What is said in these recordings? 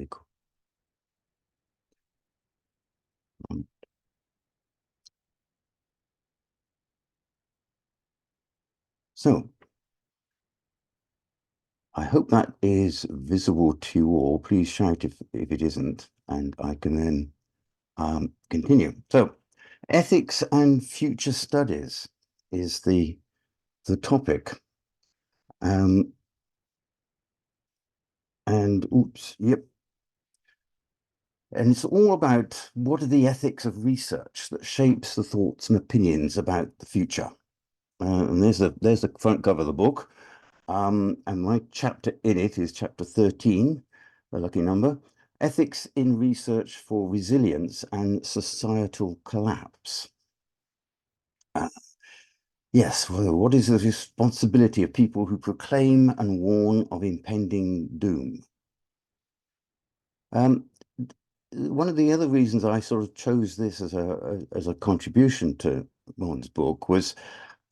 Cool. Um, So I hope that is visible to you all. Please shout if it isn't, and I can then continue. So ethics and future studies is the topic. Um, and oops, yep. And it's all about what are the ethics of research that shapes the thoughts and opinions about the future. And there's the front cover of the book. And my chapter in it is chapter 13, a lucky number, Ethics in Research for Resilience and Societal Collapse. Uh, yes, well, what is the responsibility of people who proclaim and warn of impending doom? Um, One of the other reasons I sort of chose this as a contribution to Vaughan's book was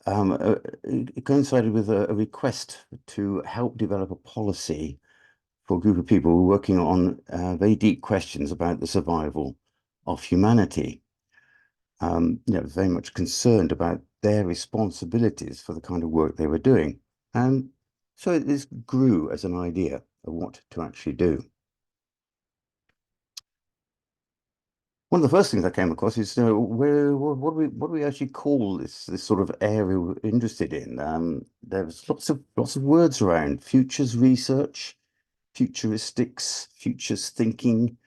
it coincided with a request to help develop a policy for a group of people who are working on very deep questions about the survival of humanity. Very much concerned about their responsibilities for the kind of work they were doing. And so this grew as an idea of what to actually do. One of the first things I came across is what do we actually call this sort of area we're interested in? There's lots of words around futures research, futuristics, futures thinking,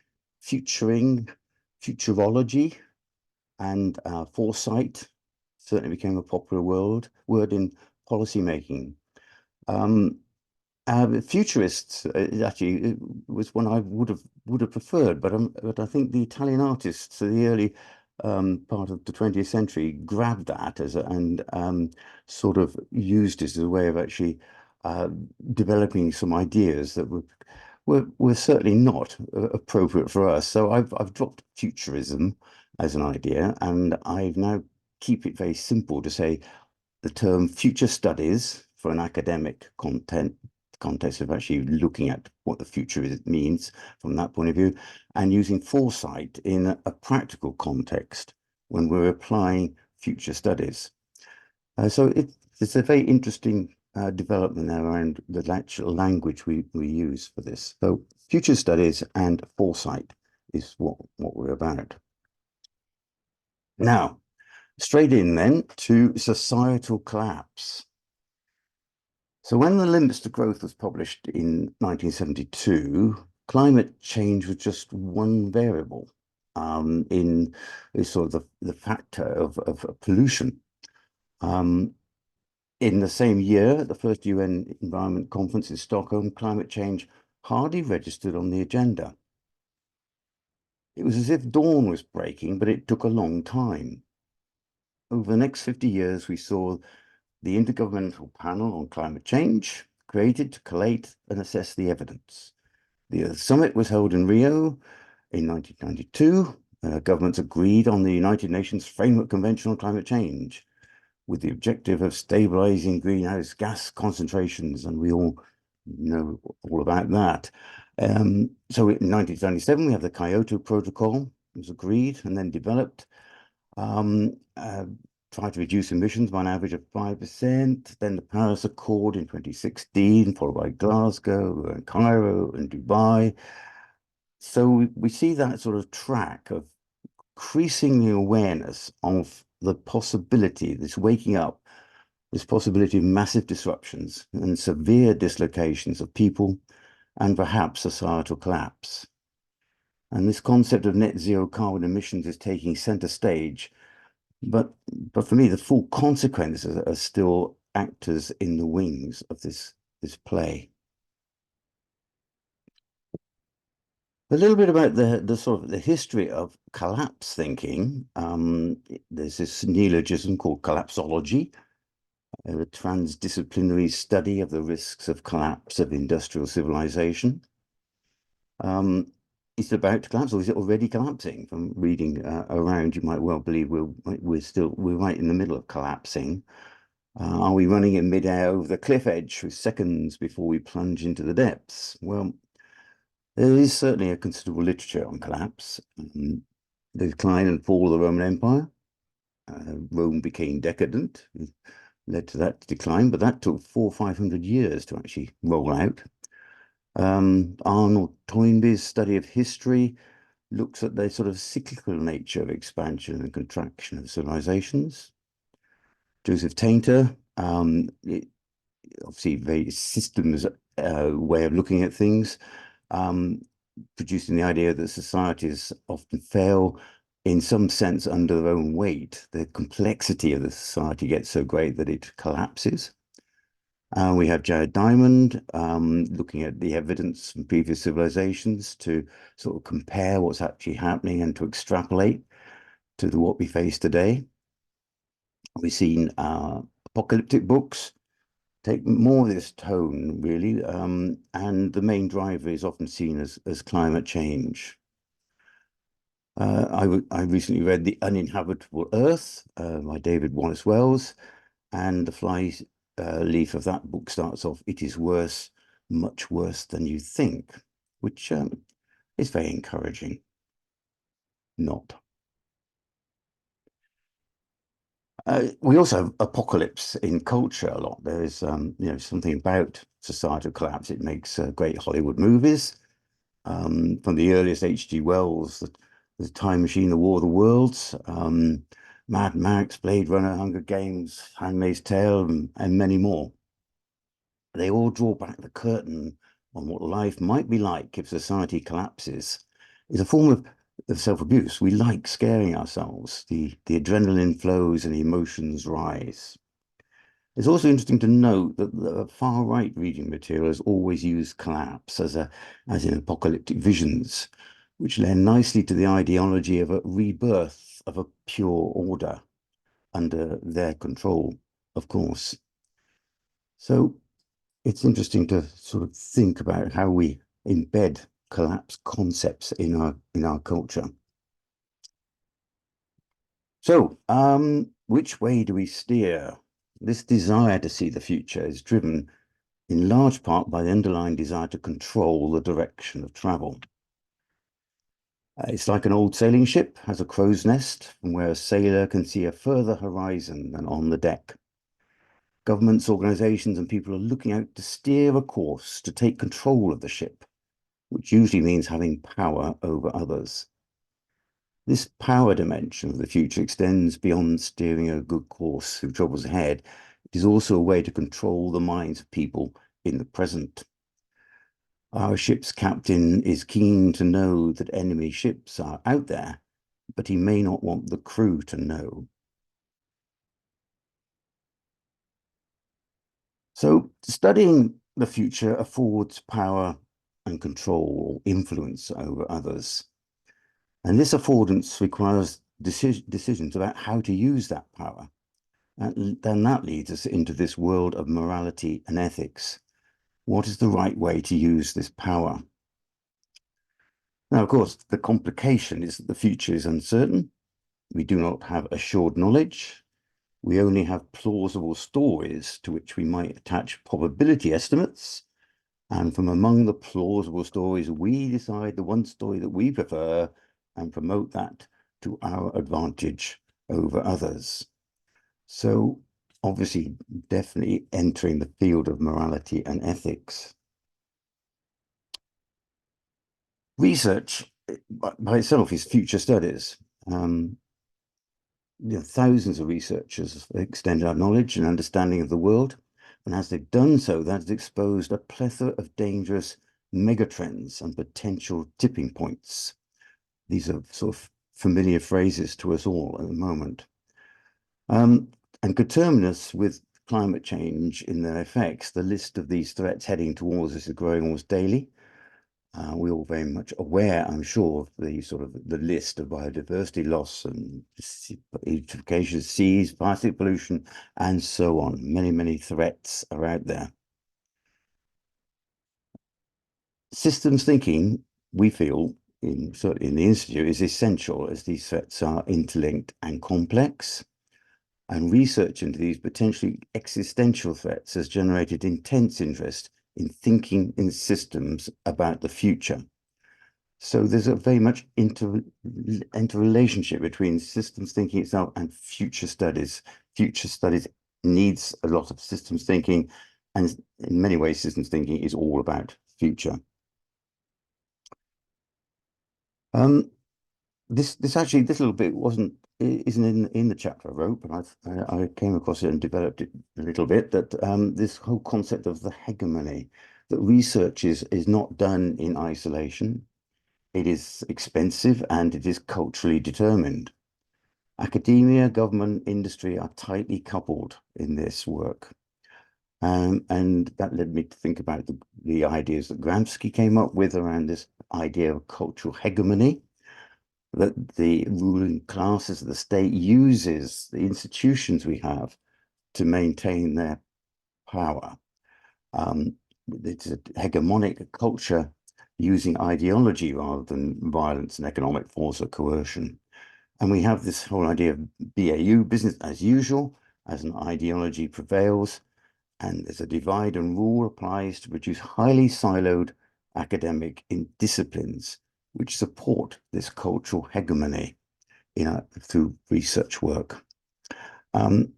futuring, futurology, and foresight certainly became a popular word in policy making. Um, Futurists actually it was one I would have preferred, but I think the Italian artists of the early part of the 20th century grabbed that and sort of used it as a way of actually uh, developing some ideas that were certainly not appropriate for us. So I've dropped futurism as an idea, and I've now keep it very simple to say the term future studies for an academic context of actually looking at what the future means from that point of view, and using foresight in a practical context when we're applying future studies. So it's a very interesting development now around the actual language we use for this. So future studies and foresight is what we're about. Now, straight in then to societal collapse. So when the Limits to Growth was published in 1972, climate change was just one variable in sort of the factor of pollution. In the same year, at the first UN Environment Conference in Stockholm, climate change hardly registered on the agenda. It was as if dawn was breaking, but it took a long time. Over the next 50 years, we saw the Intergovernmental Panel on Climate Change, created to collate and assess the evidence. The Earth Summit was held in Rio in 1992. Governments agreed on the United Nations Framework Convention on Climate Change with the objective of stabilizing greenhouse gas concentrations, and we all know all about that. So in 1977, we have the Kyoto Protocol. It was agreed and then developed. Tried to reduce emissions by an average of 5%. Then the Paris Accord in 2016, followed by Glasgow and Cairo and Dubai. So we see that sort of track of increasing the awareness of the possibility, this waking up, this possibility of massive disruptions and severe dislocations of people and perhaps societal collapse. And this concept of net zero carbon emissions is taking center stage. But for me, the full consequences are still actors in the wings of this play. A little bit about the sort of the history of collapse thinking. There's this neologism called collapsology, a transdisciplinary study of the risks of collapse of industrial civilization. Is it about to collapse, or is it already collapsing? From reading around, you might well believe we're right in the middle of collapsing. Are we running in midair over the cliff edge with seconds before we plunge into the depths? Well, There is certainly a considerable literature on collapse. The decline and fall of the Roman Empire. Rome became decadent, led to that decline, but that took 400 or 500 years to actually roll out. Arnold Toynbee's study of history looks at the sort of cyclical nature of expansion and contraction of civilizations. Joseph Tainter, obviously very systems way of looking at things, um, producing the idea that societies often fail in some sense under their own weight. The complexity of the society gets so great that it collapses. We have Jared Diamond looking at the evidence from previous civilizations to sort of compare what's actually happening and to extrapolate to what we face today. We've seen apocalyptic books take more of this tone, really, and the main driver is often seen as climate change. I recently read The Uninhabitable Earth by David Wallace Wells, and the fly leaf of that book starts off, "It is worse, much worse than you think," which is very encouraging. Not. We also have apocalypse in culture a lot. There is, something about societal collapse. It makes great Hollywood movies. From the earliest H.G. Wells, the Time Machine, The War of the Worlds, Mad Max, Blade Runner, Hunger Games, Handmaid's Tale, and many more. They all draw back the curtain on what life might be like if society collapses. It's a form of self-abuse. We like scaring ourselves. The adrenaline flows and the emotions rise. It's also interesting to note that the far-right reading material has always used collapse as in apocalyptic visions, which lend nicely to the ideology of a rebirth of a pure order under their control, of course. So it's interesting to sort of think about how we embed collapse concepts in our culture. So, which way do we steer? This desire to see the future is driven in large part by the underlying desire to control the direction of travel. It's like an old sailing ship has a crow's nest from where a sailor can see a further horizon than on the deck. Governments, organizations, and people are looking out to steer a course to take control of the ship, which usually means having power over others. This power dimension of the future extends beyond steering a good course through troubles ahead. It is also a way to control the minds of people in the present. Our ship's captain is keen to know that enemy ships are out there, but he may not want the crew to know. So studying the future affords power and control or influence over others. And this affordance requires decisions about how to use that power. And then that leads us into this world of morality and ethics. What is the right way to use this power? Now, of course, the complication is that the future is uncertain. We do not have assured knowledge. We only have plausible stories to which we might attach probability estimates. And from among the plausible stories, we decide the one story that we prefer and promote that to our advantage over others. So obviously, definitely entering the field of morality and ethics. Research by itself is future studies. Thousands of researchers have extended our knowledge and understanding of the world. And as they've done so, that has exposed a plethora of dangerous megatrends and potential tipping points. These are sort of familiar phrases to us all at the moment. And coterminous with climate change in their effects, the list of these threats heading towards us is growing almost daily. We're all very much aware, I'm sure, of the sort of the list of biodiversity loss and eutrophication, seas, plastic pollution, and so on. Many, many threats are out there. Systems thinking, we feel, certainly in the Institute, is essential as these threats are interlinked and complex. And research into these potentially existential threats has generated intense interest in thinking in systems about the future. So there's a very much interrelationship between systems thinking itself and future studies. Future studies needs a lot of systems thinking, and in many ways, systems thinking is all about future. Um, this little bit isn't in the chapter I wrote, but I came across it and developed it a little bit. That this whole concept of the hegemony, that research is not done in isolation. It is expensive and it is culturally determined. Academia, government, industry are tightly coupled in this work. And that led me to think about the ideas that Gramsci came up with around this idea of cultural hegemony, that the ruling classes of the state uses the institutions we have to maintain their power. Um, it's a hegemonic culture using ideology rather than violence and economic force or coercion. And we have this whole idea of BAU, business as usual, as an ideology prevails, and there's a divide and rule applies to produce highly siloed academic disciplines which support this cultural hegemony through research work. Um,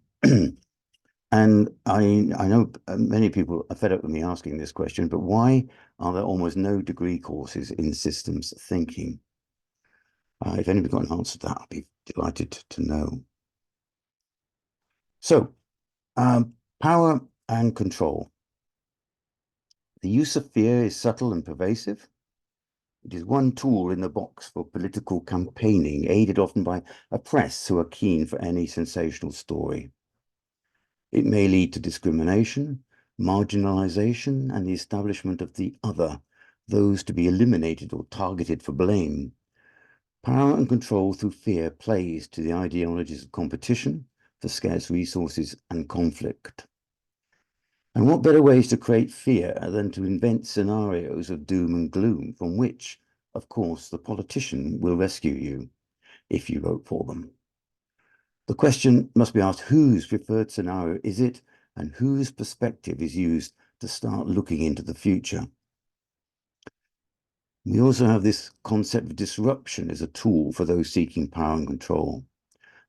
And I know many people are fed up with me asking this question, but why are there almost no degree courses in systems thinking? If anybody's got an answer to that, I'd be delighted to know. So, power and control. The use of fear is subtle and pervasive. It is one tool in the box for political campaigning, aided often by a press who are keen for any sensational story. It may lead to discrimination, marginalization, and the establishment of the other, those to be eliminated or targeted for blame. Power and control through fear plays to the ideologies of competition for scarce resources and conflict. And what better ways to create fear than to invent scenarios of doom and gloom from which, of course, the politician will rescue you if you vote for them. The question must be asked, whose preferred scenario is it, and whose perspective is used to start looking into the future? We also have this concept of disruption as a tool for those seeking power and control.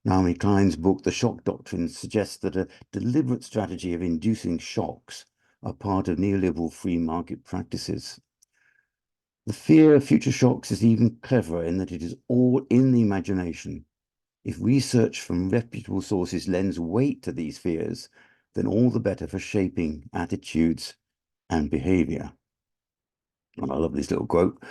Naomi Klein's book, The Shock Doctrine, suggests that a deliberate strategy of inducing shocks are part of neoliberal free market practices. The fear of future shocks is even cleverer in that it is all in the imagination. If research from reputable sources lends weight to these fears, then all the better for shaping attitudes and behavior. And I love this little quote.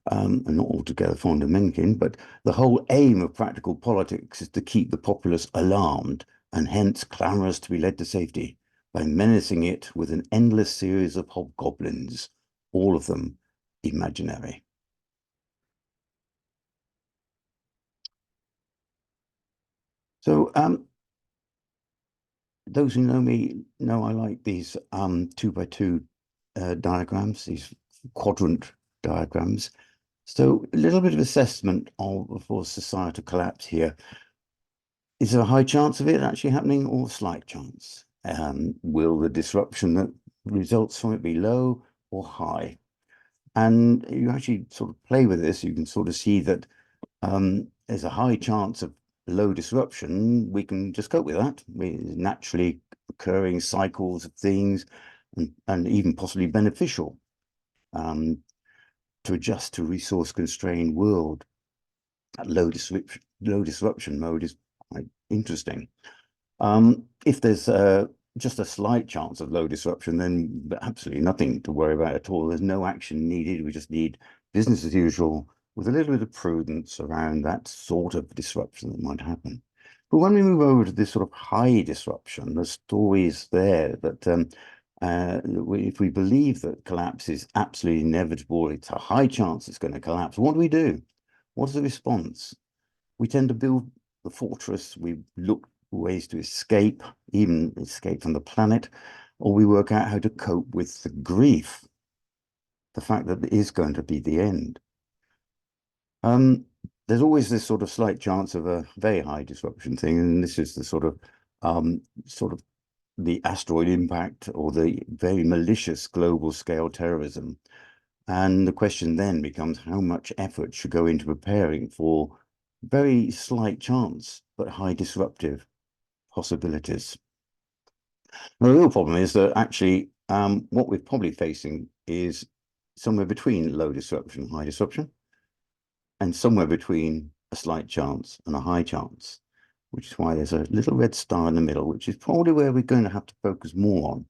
I'm not altogether fond of Mencken, but the whole aim of practical politics is to keep the populace alarmed and hence clamorous to be led to safety by menacing it with an endless series of hobgoblins, all of them imaginary. So those who know me know I like these 2x2 diagrams, these quadrant diagrams. So a little bit of assessment of for societal collapse here. Is there a high chance of it actually happening or a slight chance? Will the disruption that results from it be low or high? And you actually sort of play with this, you can sort of see that there's a high chance of low disruption. We can just cope with that. Naturally occurring cycles of things and even possibly beneficial to adjust to resource constrained world. That low disruption mode is quite interesting. If there's just a slight chance of low disruption, then absolutely nothing to worry about at all. There's no action needed. We just need business as usual with a little bit of prudence around that sort of disruption that might happen. But when we move over to this sort of high disruption, the story is there that if we believe that collapse is absolutely inevitable, it's a high chance it's going to collapse. What do we do? What's the response? We tend to build the fortress. We look for ways to escape, even escape from the planet, or we work out how to cope with the grief, the fact that it is going to be the end. There's always this sort of slight chance of a very high disruption thing, and this is the sort of the asteroid impact or the very malicious global scale terrorism. And the question then becomes how much effort should go into preparing for very slight chance, but high disruptive possibilities. Now, the real problem is that actually what we're probably facing is somewhere between low disruption and high disruption, and somewhere between a slight chance and a high chance, which is why there's a little red star in the middle, which is probably where we're going to have to focus more on.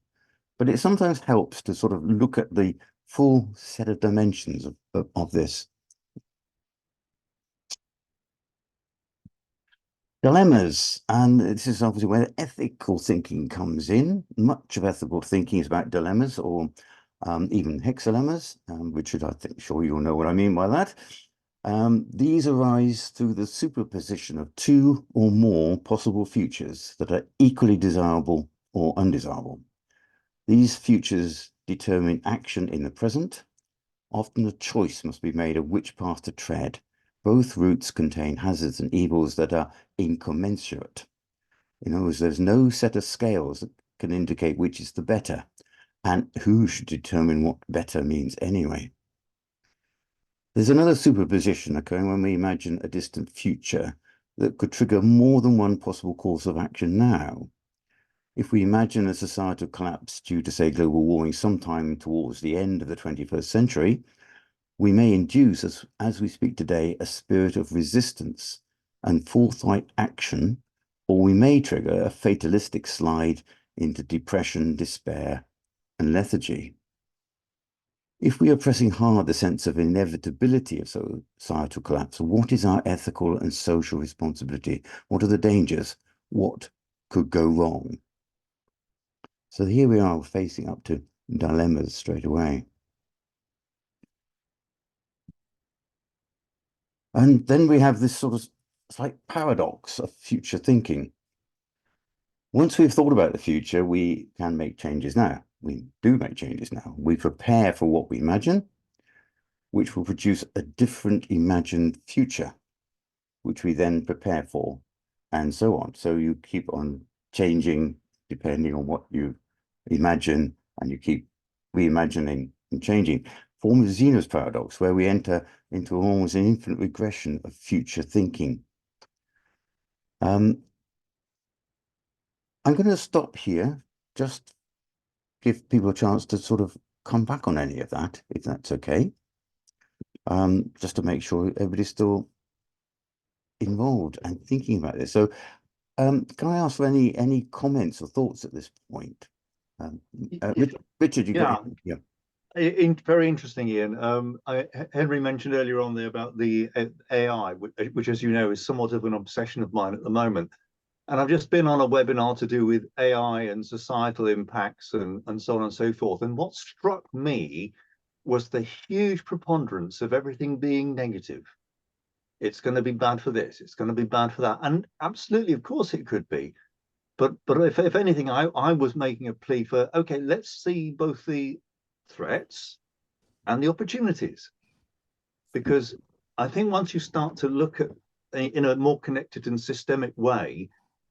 But it sometimes helps to sort of look at the full set of dimensions of this. Dilemmas, and this is obviously where ethical thinking comes in. Much of ethical thinking is about dilemmas or even hexalemmas, Richard, I think, sure you'll know what I mean by that. These arise through the superposition of two or more possible futures that are equally desirable or undesirable. These futures determine action in the present. Often a choice must be made of which path to tread. Both routes contain hazards and evils that are incommensurate. In other words, there's no set of scales that can indicate which is the better, and who should determine what better means anyway. There's another superposition occurring when we imagine a distant future that could trigger more than one possible course of action now. If we imagine a societal collapse due to, say, global warming sometime towards the end of the 21st century, we may induce, as we speak today, a spirit of resistance and forthright action, or we may trigger a fatalistic slide into depression, despair, and lethargy. If we are pressing hard the sense of inevitability of societal collapse, what is our ethical and social responsibility? What are the dangers? What could go wrong? So here we are facing up to dilemmas straight away. And then we have this sort of slight paradox of future thinking. Once we've thought about the future, we can make changes now. We do make changes now. We prepare for what we imagine, which will produce a different imagined future, which we then prepare for, and so on. So you keep on changing depending on what you imagine, and you keep reimagining and changing. Form of Zeno's paradox, where we enter into almost an infinite regression of future thinking. I'm going to stop here, just give people a chance to sort of come back on any of that, if that's okay. Just to make sure everybody's still involved and thinking about this. So can I ask for any comments or thoughts at this point? Richard, you got yeah. Very interesting, Ian. Henry mentioned earlier on there about the AI, which, as you know, is somewhat of an obsession of mine at the moment. And I've just been on a webinar to do with AI and societal impacts and so on and so forth. And what struck me was the huge preponderance of everything being negative. It's going to be bad for this. It's going to be bad for that. And absolutely, of course, it could be. But if anything, I was making a plea for, okay, let's see both the threats and the opportunities. Because I think once you start to look at in a more connected and systemic way,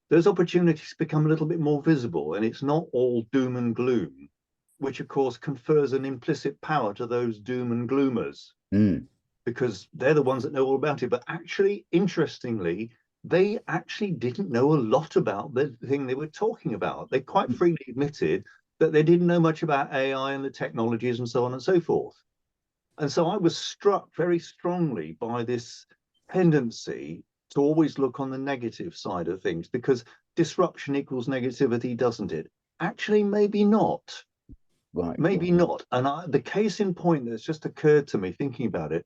those opportunities become a little bit more visible, and it's not all doom and gloom, which of course confers an implicit power to those doom and gloomers, because they're the ones that know all about it. But actually, interestingly, they actually didn't know a lot about the thing they were talking about. They quite freely admitted that they didn't know much about AI and the technologies and so on and so forth. And so I was struck very strongly by this tendency to always look on the negative side of things, because disruption equals negativity, doesn't it? Actually, maybe not. Right. Maybe not. And the case in point that's just occurred to me thinking about it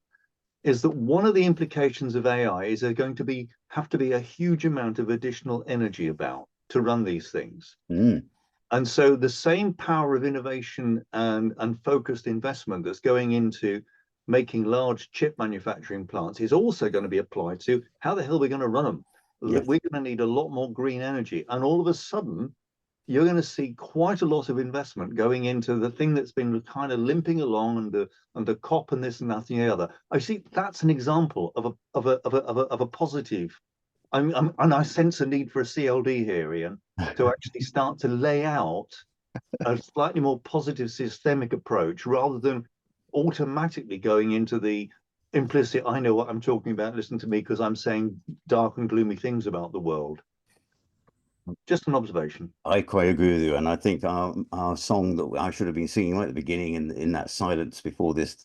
is that one of the implications of AI is there going to have to be a huge amount of additional energy about to run these things. And so the same power of innovation and focused investment that's going into making large chip manufacturing plants is also going to be applied to how the hell we're going to run them. Yes. We're going to need a lot more green energy. And all of a sudden, you're going to see quite a lot of investment going into the thing that's been kind of limping along and the COP and this and that and the other. I see that's an example of a positive. And I sense a need for a CLD here, Ian, to actually start to lay out a slightly more positive systemic approach rather than automatically going into the implicit, I know what I'm talking about, listen to me because I'm saying dark and gloomy things about the world. Just an observation. I quite agree with you, and I think our song that I should have been singing right at the beginning in that silence before this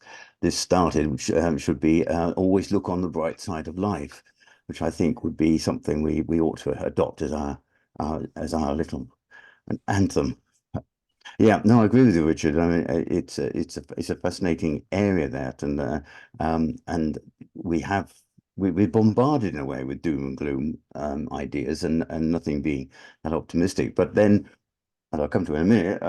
started, which should be always look on the bright side of life, which I think would be something we ought to adopt as our little anthem. Yeah, no, I agree with you, Richard. I mean, it's a fascinating area that, and we have we're bombarded in a way with doom and gloom ideas, and nothing being that optimistic. But then, and I'll come to it in a minute,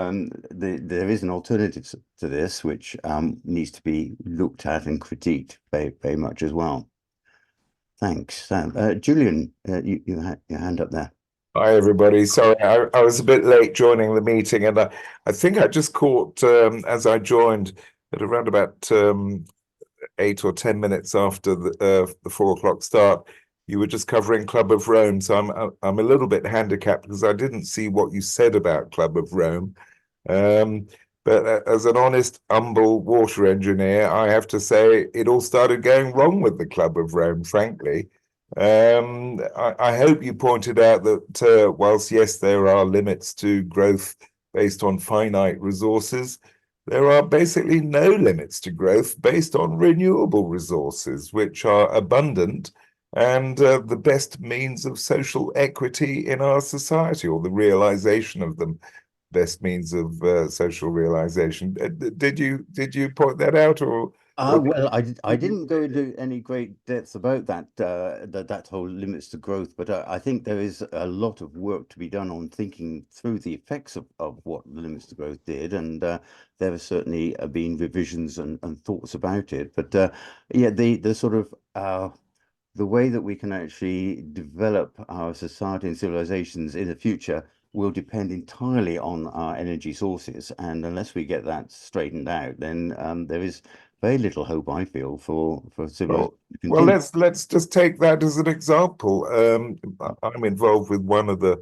there is an alternative to this, which needs to be looked at and critiqued very much as well. Thanks, Sam. Julian, you had your hand up there. Hi, everybody. Sorry, I was a bit late joining the meeting, and I think I just caught as I joined at around about 8 or 10 minutes after the 4 o'clock start. You were just covering Club of Rome, so I'm a little bit handicapped because I didn't see what you said about Club of Rome. But as an honest, humble water engineer, I have to say it all started going wrong with the Club of Rome, frankly. I hope you pointed out that whilst, yes, there are limits to growth based on finite resources, there are basically no limits to growth based on renewable resources, which are abundant and the best means of social equity in our society, or the realization of them. Best means of social realization. Did you point that out, or? Well, I didn't go into any great depths about that whole limits to growth, but I think there is a lot of work to be done on thinking through the effects of what the limits to growth did, and there have certainly been revisions and thoughts about it. But yeah, the sort of the way that we can actually develop our society and civilizations in the future will depend entirely on our energy sources, and unless we get that straightened out, then there is very little hope, I feel, for civilization to Well, continue. let's just take that as an example. I'm involved with one of the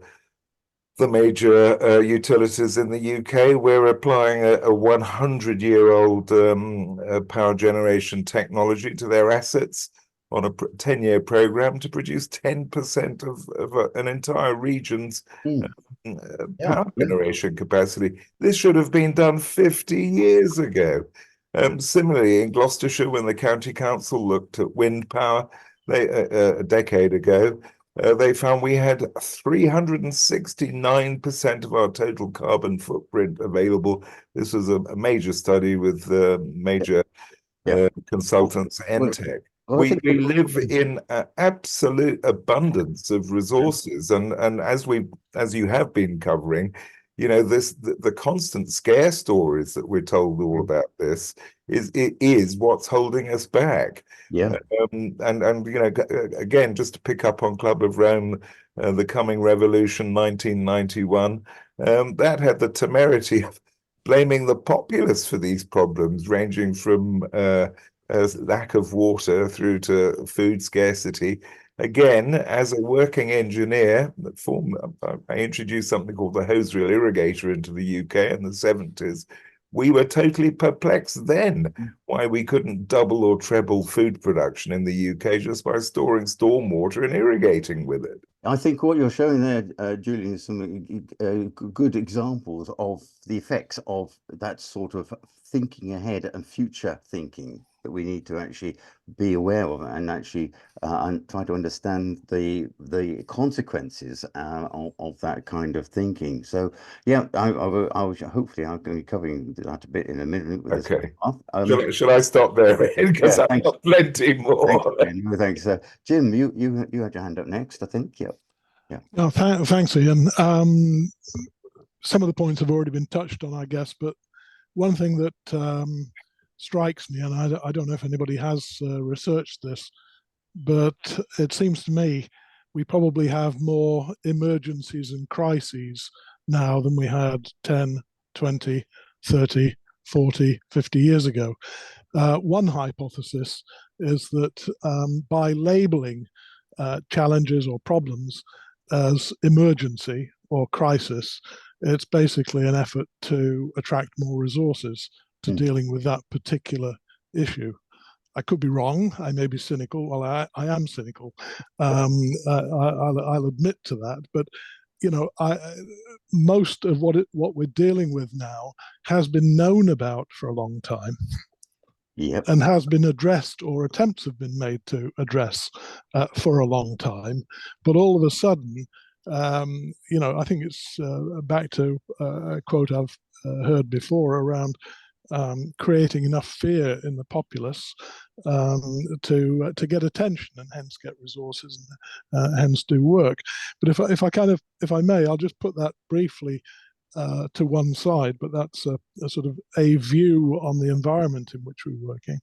major utilities in the UK. We're applying a 100-year-old power generation technology to their assets on a 10-year program to produce 10% of an entire region's power generation capacity. This should have been done 50 years ago. Similarly, in Gloucestershire, when the county council looked at wind power a decade ago, they found we had 369% of our total carbon footprint available. This was a major study with major consultants, Entech. We live in absolute abundance of resources, and as you have been covering, you know, the constant scare stories that we're told all about this is what's holding us back. Yeah. And you know, again, just to pick up on Club of Rome, the coming revolution, 1991, that had the temerity of blaming the populace for these problems, ranging from lack of water through to food scarcity. Again, as a working engineer, I introduced something called the hose reel irrigator into the UK in the 70s. We were totally perplexed then why we couldn't double or treble food production in the UK just by storing stormwater and irrigating with it. I think what you're showing there, Julian, is some good examples of the effects of that sort of thinking ahead and future thinking that we need to actually be aware of, and actually and try to understand the consequences of that kind of thinking. So yeah, I hopefully I'm going to be covering that a bit in a minute. With Okay. this Shall I stop there? Because yeah, I've got plenty more. Thanks. Jim, you had your hand up next, I think. Yeah. No, thanks, Ian. Some of the points have already been touched on, I guess, but one thing that strikes me, and I don't know if anybody has researched this, but it seems to me we probably have more emergencies and crises now than we had 10, 20, 30, 40, 50 years ago. One hypothesis is that by labeling challenges or problems as emergency or crisis, it's basically an effort to attract more resources to Mm. dealing with that particular issue. I could be wrong. I may be cynical. Well, I am cynical. I'll admit to that. But you know, most of what we're dealing with now has been known about for a long time, Yep. and has been addressed, or attempts have been made to address for a long time. But all of a sudden, you know, I think it's back to a quote I've heard before around creating enough fear in the populace to get attention and hence get resources and hence do work. But if I may, I'll just put that briefly to one side. But that's a sort of a view on the environment in which we're working.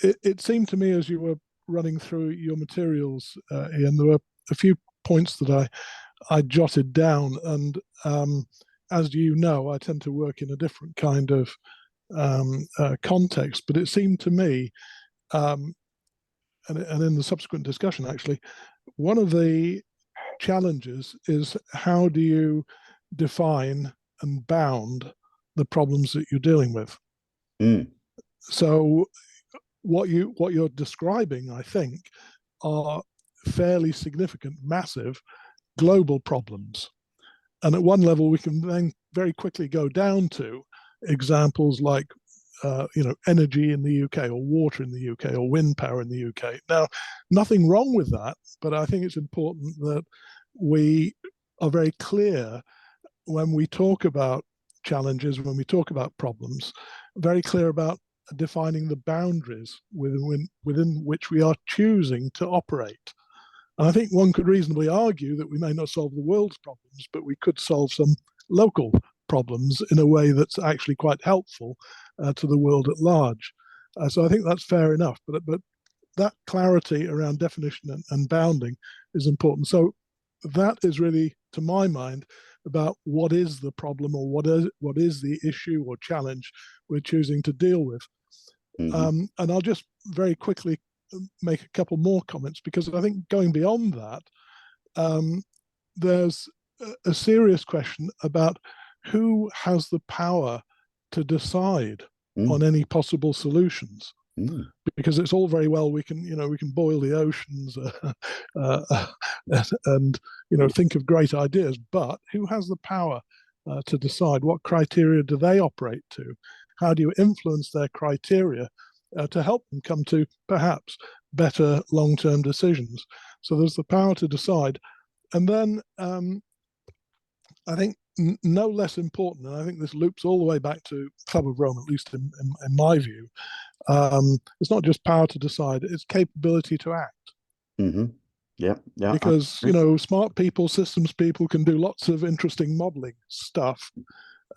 It seemed to me as you were running through your materials, Ian, there were a few points that I jotted down, and as you know, I tend to work in a different kind of context, but it seemed to me, and in the subsequent discussion, actually, one of the challenges is how do you define and bound the problems that you're dealing with? Mm. So what you're describing, I think, are fairly significant, massive global problems. And at one level, we can then very quickly go down to examples like, you know, energy in the UK, or water in the UK, or wind power in the UK. Now, nothing wrong with that, but I think it's important that we are very clear when we talk about challenges, when we talk about problems, very clear about defining the boundaries within which we are choosing to operate. And I think one could reasonably argue that we may not solve the world's problems, but we could solve some local problems in a way that's actually quite helpful to the world at large. So I think that's fair enough. But that clarity around definition and bounding is important. So that is really, to my mind, about what is the problem, or what is the issue or challenge we're choosing to deal with. Mm-hmm. And I'll just very quickly make a couple more comments, because I think going beyond that, there's a serious question about who has the power to decide on any possible solutions. Because it's all very well we can boil the oceans and think of great ideas, but who has the power to decide? What criteria do they operate to? How do you influence their criteria to help them come to perhaps better long-term decisions? So there's the power to decide. And then I think no less important, and I think this loops all the way back to Club of Rome, at least in my view, it's not just power to decide, it's capability to act. Mm-hmm. Yeah. Because, smart people, systems people can do lots of interesting modeling stuff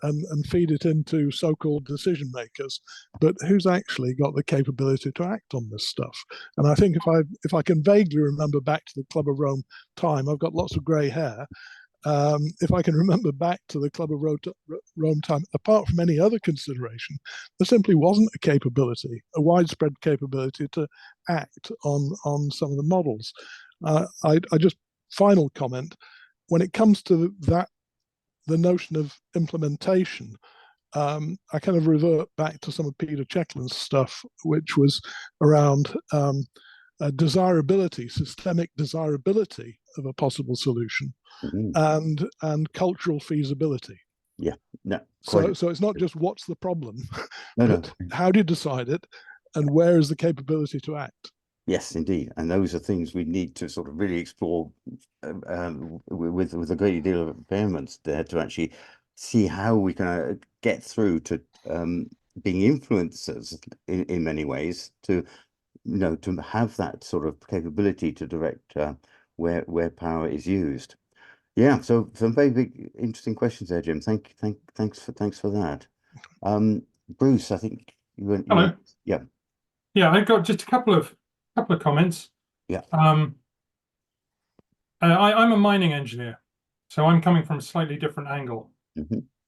and feed it into so-called decision makers, but who's actually got the capability to act on this stuff? And I think if I can vaguely remember back to the Club of Rome time, I've got lots of grey hair. If I can remember back to the Club of Rome time, apart from any other consideration, there simply wasn't a widespread capability to act on some of the models. I just, final comment, when it comes to that, the notion of implementation, I kind of revert back to some of Peter Checklin's stuff, which was around desirability, systemic desirability of a possible solution, and cultural feasibility. Yeah, no. So it's not just what's the problem, but how do you decide it, and where is the capability to act? Yes, indeed, and those are things we need to sort of really explore with a great deal of vehemence there, to actually see how we can get through to being influencers in many ways, to to have that sort of capability to direct where power is used. Yeah, so some very big interesting questions there, Jim. Thanks for that. Bruce, I think you went. Hello. Yeah, I've got just a couple of comments. Yeah. I'm a mining engineer, so I'm coming from a slightly different angle.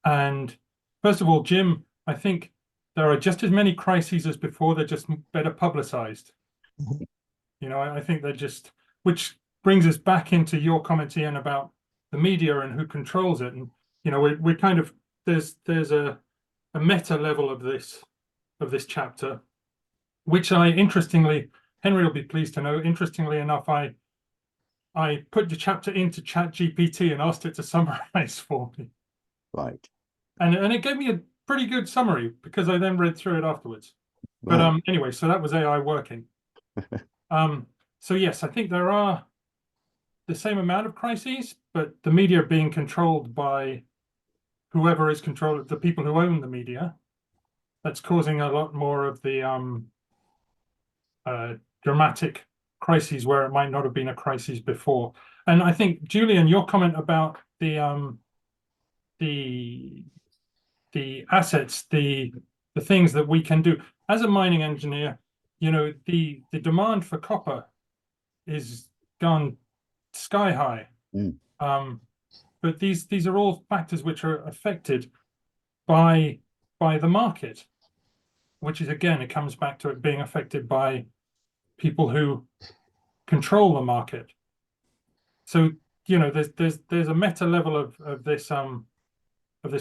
And first of all, Jim, I think there are just as many crises as before. They're just better publicized. I think they're just, which brings us back into your comment, Ian, about the media and who controls it. And we're kind of there's a meta level of this chapter, which I interestingly, Henry will be pleased to know, interestingly enough, I put the chapter into ChatGPT and asked it to summarize for me. Right. And it gave me a pretty good summary because I then read through it afterwards. But Right. anyway, so that was AI working. So yes, I think there are the same amount of crises, but the media are being controlled by whoever is controlling the people who own the media. That's causing a lot more of the dramatic crises where it might not have been a crisis before. And I think, Julian, your comment about the assets, the things that we can do as a mining engineer, you know, the demand for copper is gone sky high. But these are all factors which are affected by the market, which is, again, it comes back to it being affected by people who control the market. So, you know, there's a meta level of this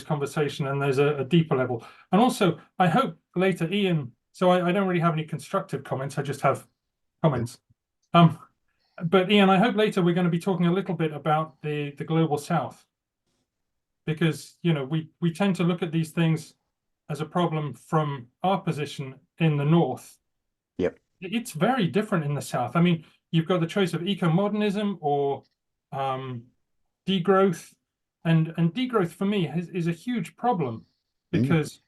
conversation, and there's a deeper level. And also, I hope later, Ian, so I don't really have any constructive comments, I just have comments. But Ian, I hope later we're going to be talking a little bit about the global south, because, you know, we tend to look at these things as a problem from our position in the north. Yep. It's very different in the south. I mean, you've got the choice of eco-modernism or degrowth, and degrowth for me is a huge problem, because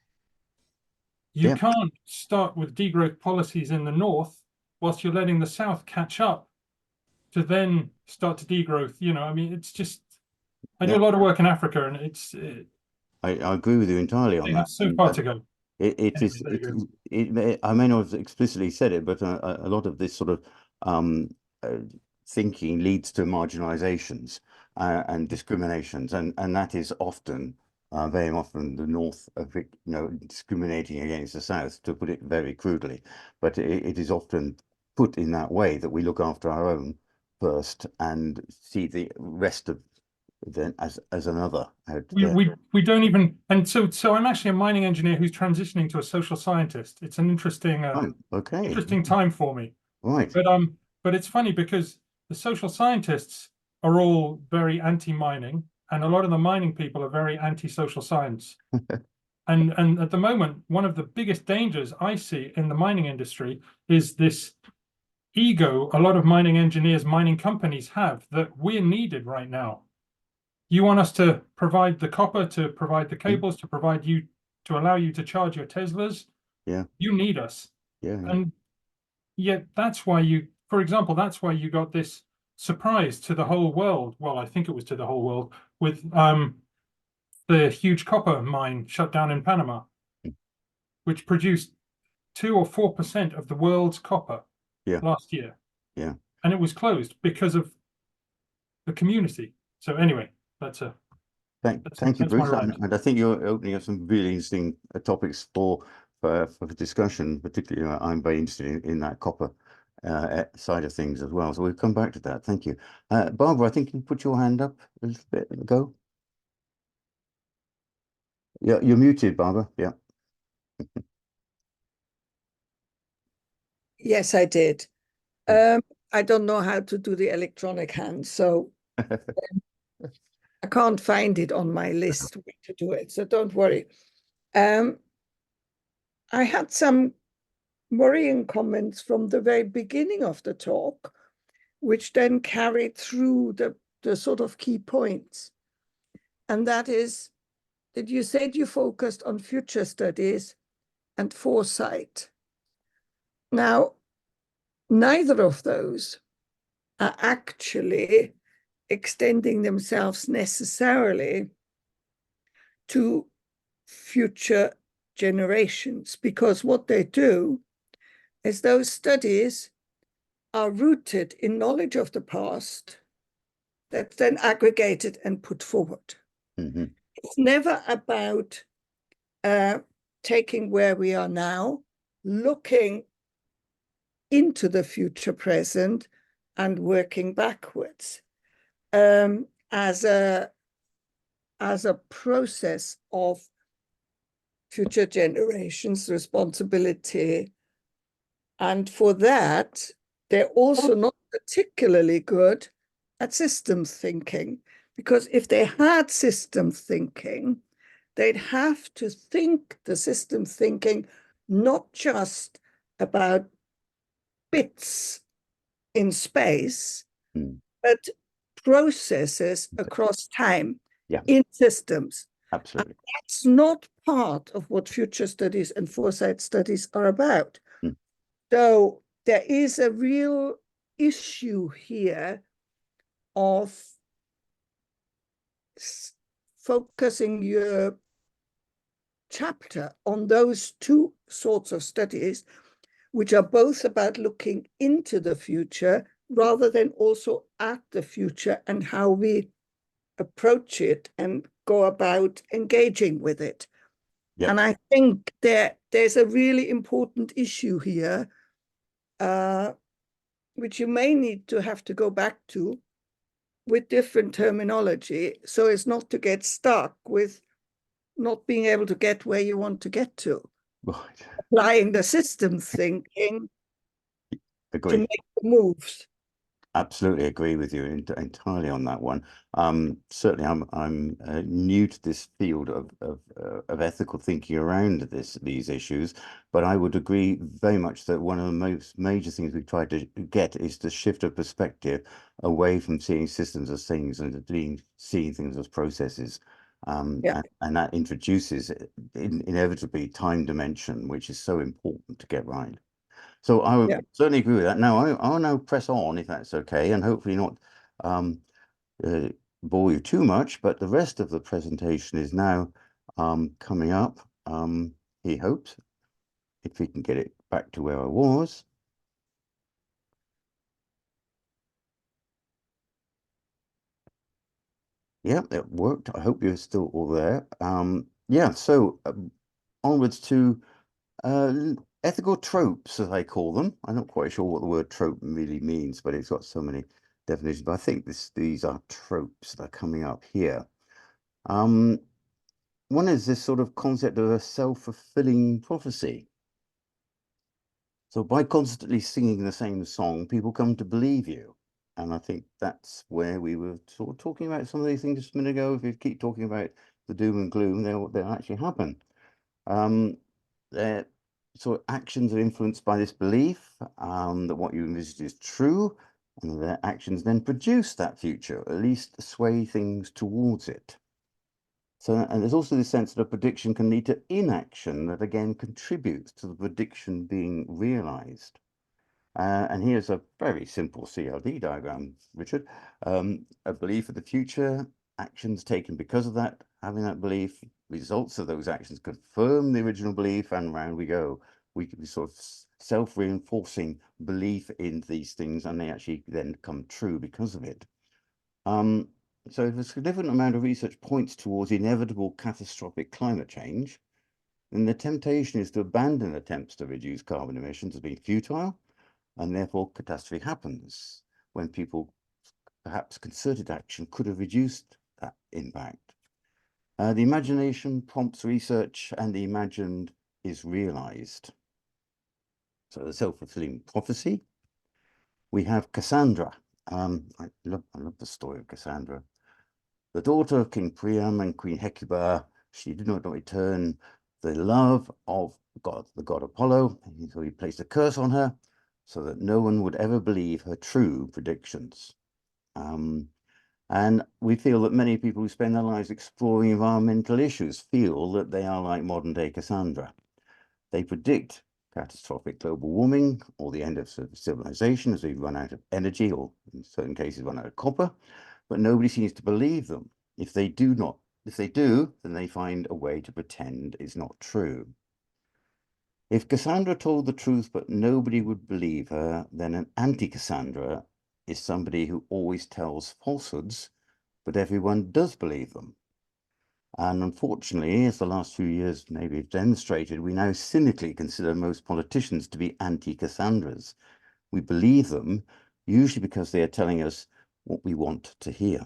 you can't start with degrowth policies in the north whilst you're letting the south catch up to then start to degrowth. You know, I mean, it's just, I do a lot of work in Africa, and it's I agree with you entirely on they that. have so far to go. I may not have explicitly said it, but a lot of this sort of thinking leads to marginalizations and discriminations, and that is often, very often, the North of it, you know, discriminating against the South, to put it very crudely. But it is often put in that way, that we look after our own first and see the rest of then as another. We don't even, and so I'm actually a mining engineer who's transitioning to a social scientist. It's an interesting interesting time for me. Right. But it's funny because the social scientists are all very anti-mining, and a lot of the mining people are very anti-social science. and at the moment, one of the biggest dangers I see in the mining industry is this ego a lot of mining engineers, mining companies have, that we're needed right now. You want us to provide the copper, to provide the cables, to provide you, to allow you to charge your Teslas. Yeah. You need us. Yeah. And yet that's why you, for example, that's why you got this surprise to the whole world. Well, I think it was to the whole world, with the huge copper mine shut down in Panama, which produced 2 or 4% of the world's copper last year. Yeah. And it was closed because of the community. So anyway, Thank you, Bruce. And I think you're opening up some really interesting topics for discussion. Particularly, I'm very interested in that copper side of things as well. So we'll come back to that. Thank you. Barbara, I think you put your hand up a little bit ago. Yeah, you're muted, Barbara. Yeah. Yes, I did. I don't know how to do the electronic hand, so I can't find it on my list where to do it, so don't worry. I had some worrying comments from the very beginning of the talk, which then carried through the sort of key points. And that is that you said you focused on future studies and foresight. Now, neither of those are actually extending themselves necessarily to future generations, because what they do is those studies are rooted in knowledge of the past that's then aggregated and put forward. Mm-hmm. It's never about taking where we are now, looking into the future present, and working backwards as a process of future generations' responsibility. And for that, they're also not particularly good at systems thinking, because if they had systems thinking, they'd have to think the system thinking not just about bits in space, but processes across time in systems. Absolutely. And that's not part of what future studies and foresight studies are about. So there is a real issue here of focusing your chapter on those two sorts of studies, which are both about looking into the future rather than also at the future and how we approach it and go about engaging with it. Yep. And I think there's a really important issue here, which you may need to have to go back to with different terminology, so as not to get stuck with not being able to get where you want to get to. Right. Applying the system thinking to make the moves. Absolutely agree with you entirely on that one. Certainly, I'm new to this field of ethical thinking around these issues, but I would agree very much that one of the most major things we've tried to get is the shift of perspective away from seeing systems as things and seeing things as processes. And that introduces inevitably time dimension, which is so important to get right. So I would certainly agree with that. Now, I'll now press on, if that's okay, and hopefully not bore you too much, but the rest of the presentation is now coming up, he hopes, if we can get it back to where I was. Yeah, it worked. I hope you're still all there. So onwards to ethical tropes, as I call them. I'm not quite sure what the word trope really means, but it's got so many definitions. But I think these are tropes that are coming up here. One is this sort of concept of a self-fulfilling prophecy. So by constantly singing the same song, people come to believe you. And I think that's where we were sort of talking about some of these things just a minute ago. If you keep talking about the doom and gloom, they'll actually happen. So actions are influenced by this belief that what you envisage is true, and their actions then produce that future, at least sway things towards it. So, and there's also this sense that a prediction can lead to inaction that again contributes to the prediction being realized. And here's a very simple CLD diagram, Richard. A belief of the future, actions taken because of that, having that belief, results of those actions confirm the original belief, and round we go. We can be sort of self-reinforcing belief in these things, and they actually then come true because of it. So if a significant amount of research points towards inevitable catastrophic climate change, then the temptation is to abandon attempts to reduce carbon emissions as being futile, and therefore catastrophe happens when people, perhaps concerted action, could have reduced that impact. The imagination prompts research, and the imagined is realized. So the self-fulfilling prophecy. We have Cassandra. I love the story of Cassandra. The daughter of King Priam and Queen Hecuba, she did not return the love of God, the god Apollo, and so he placed a curse on her so that no one would ever believe her true predictions. And we feel that many people who spend their lives exploring environmental issues feel that they are like modern-day Cassandra. They predict catastrophic global warming or the end of civilization as we run out of energy, or in certain cases run out of copper, but nobody seems to believe them. If they do, then they find a way to pretend it's not true. If Cassandra told the truth but nobody would believe her, then an anti-Cassandra is somebody who always tells falsehoods, but everyone does believe them. And unfortunately, as the last few years maybe have demonstrated, we now cynically consider most politicians to be anti-Cassandras. We believe them, usually because they are telling us what we want to hear.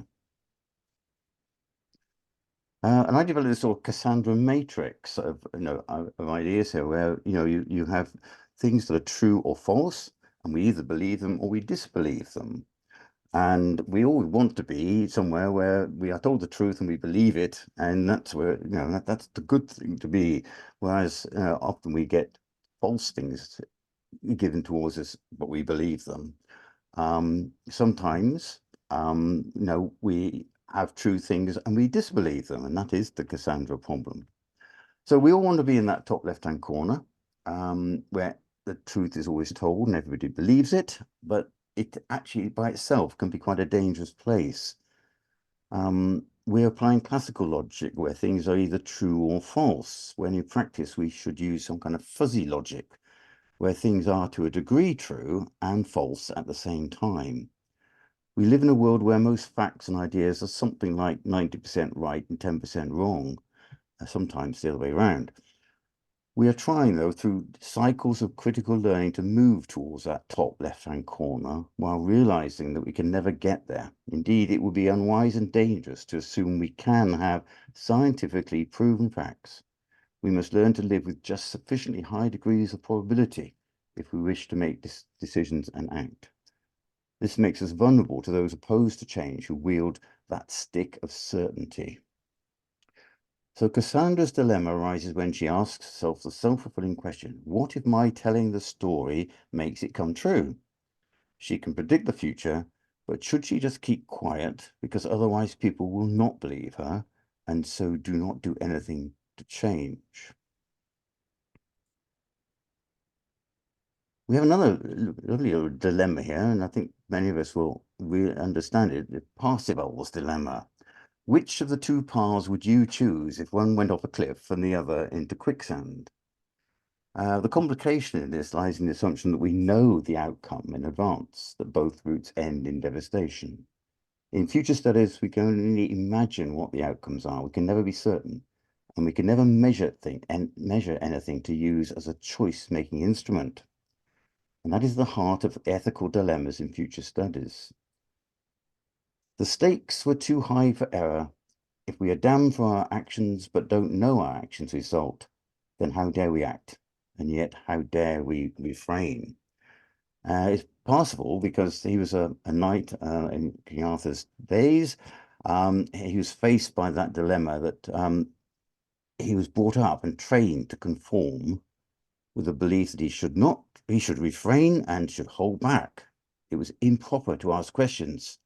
And I developed this sort of Cassandra matrix of, of ideas here, where, you have things that are true or false, and we either believe them or we disbelieve them. And we all want to be somewhere where we are told the truth and we believe it, and that's where, that's the good thing to be. Whereas often we get false things given towards us, but we believe them. Sometimes, we have true things and we disbelieve them, and that is the Cassandra problem. So we all want to be in that top left-hand corner, where the truth is always told and everybody believes it, but it actually by itself can be quite a dangerous place. We're applying classical logic where things are either true or false, when in practice we should use some kind of fuzzy logic where things are to a degree true and false at the same time. We live in a world where most facts and ideas are something like 90% right and 10% wrong, sometimes the other way around. We are trying, though, through cycles of critical learning to move towards that top left-hand corner while realizing that we can never get there. Indeed, it would be unwise and dangerous to assume we can have scientifically proven facts. We must learn to live with just sufficiently high degrees of probability if we wish to make decisions and act. This makes us vulnerable to those opposed to change who wield that stick of certainty. So Cassandra's dilemma arises when she asks herself the self-fulfilling question, what if my telling the story makes it come true? She can predict the future, but should she just keep quiet because otherwise people will not believe her and so do not do anything to change? We have another lovely little dilemma here, and I think many of us will really understand it, the Parzival's dilemma. Which of the two paths would you choose if one went off a cliff and the other into quicksand? The complication in this lies in the assumption that we know the outcome in advance, that both routes end in devastation. In future studies, we can only imagine what the outcomes are. We can never be certain, and we can never measure anything to use as a choice-making instrument. And that is the heart of ethical dilemmas in future studies. The stakes were too high for error. If we are damned for our actions but don't know our actions' result, then how dare we act? And yet, how dare we refrain? It's possible because he was a knight in King Arthur's days. He was faced by that dilemma that he was brought up and trained to conform with the belief that he should refrain and should hold back. It was improper to ask questions.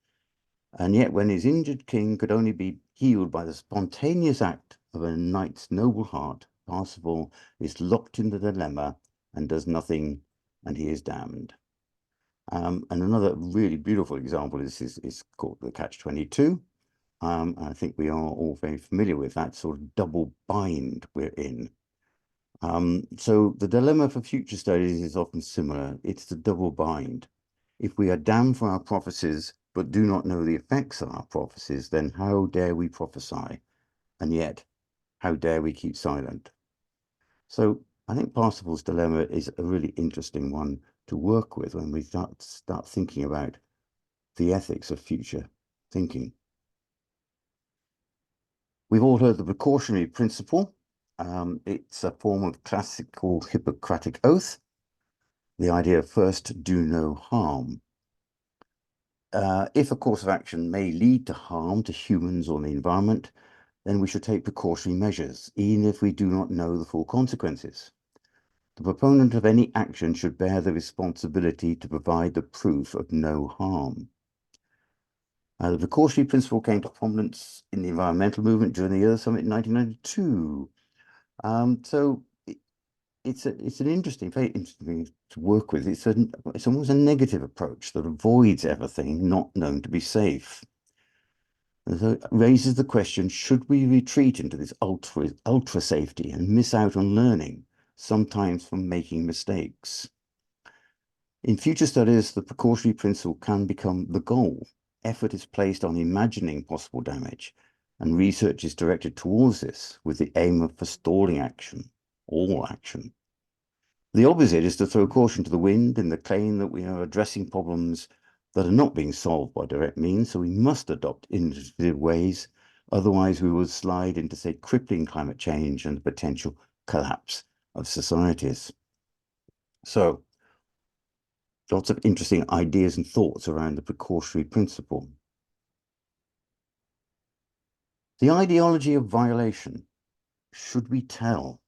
And yet when his injured king could only be healed by the spontaneous act of a knight's noble heart, Parsifal is locked in the dilemma and does nothing, and he is damned. And another really beautiful example is called the Catch-22. I think we are all very familiar with that sort of double bind we're in. So the dilemma for future studies is often similar. It's the double bind. If we are damned for our prophecies, but do not know the effects of our prophecies, then how dare we prophesy? And yet, how dare we keep silent? So I think Parsifal's dilemma is a really interesting one to work with when we start thinking about the ethics of future thinking. We've all heard the precautionary principle. It's a form of classical Hippocratic oath. The idea of first do no harm. If a course of action may lead to harm to humans or the environment, then we should take precautionary measures, even if we do not know the full consequences. The proponent of any action should bear the responsibility to provide the proof of no harm. The precautionary principle came to prominence in the environmental movement during the Earth Summit in 1992. So it's an interesting, very interesting thing to work with. It's almost a negative approach that avoids everything not known to be safe. And so it raises the question, should we retreat into this ultra safety and miss out on learning, sometimes from making mistakes? In future studies, the precautionary principle can become the goal. Effort is placed on imagining possible damage, and research is directed towards this with the aim of forestalling action, all action. The opposite is to throw caution to the wind in the claim that we are addressing problems that are not being solved by direct means, so we must adopt innovative ways Otherwise, we will slide into, say, crippling climate change and the potential collapse of societies. So, lots of interesting ideas and thoughts around the precautionary principle. The ideology of violation. Should we tell?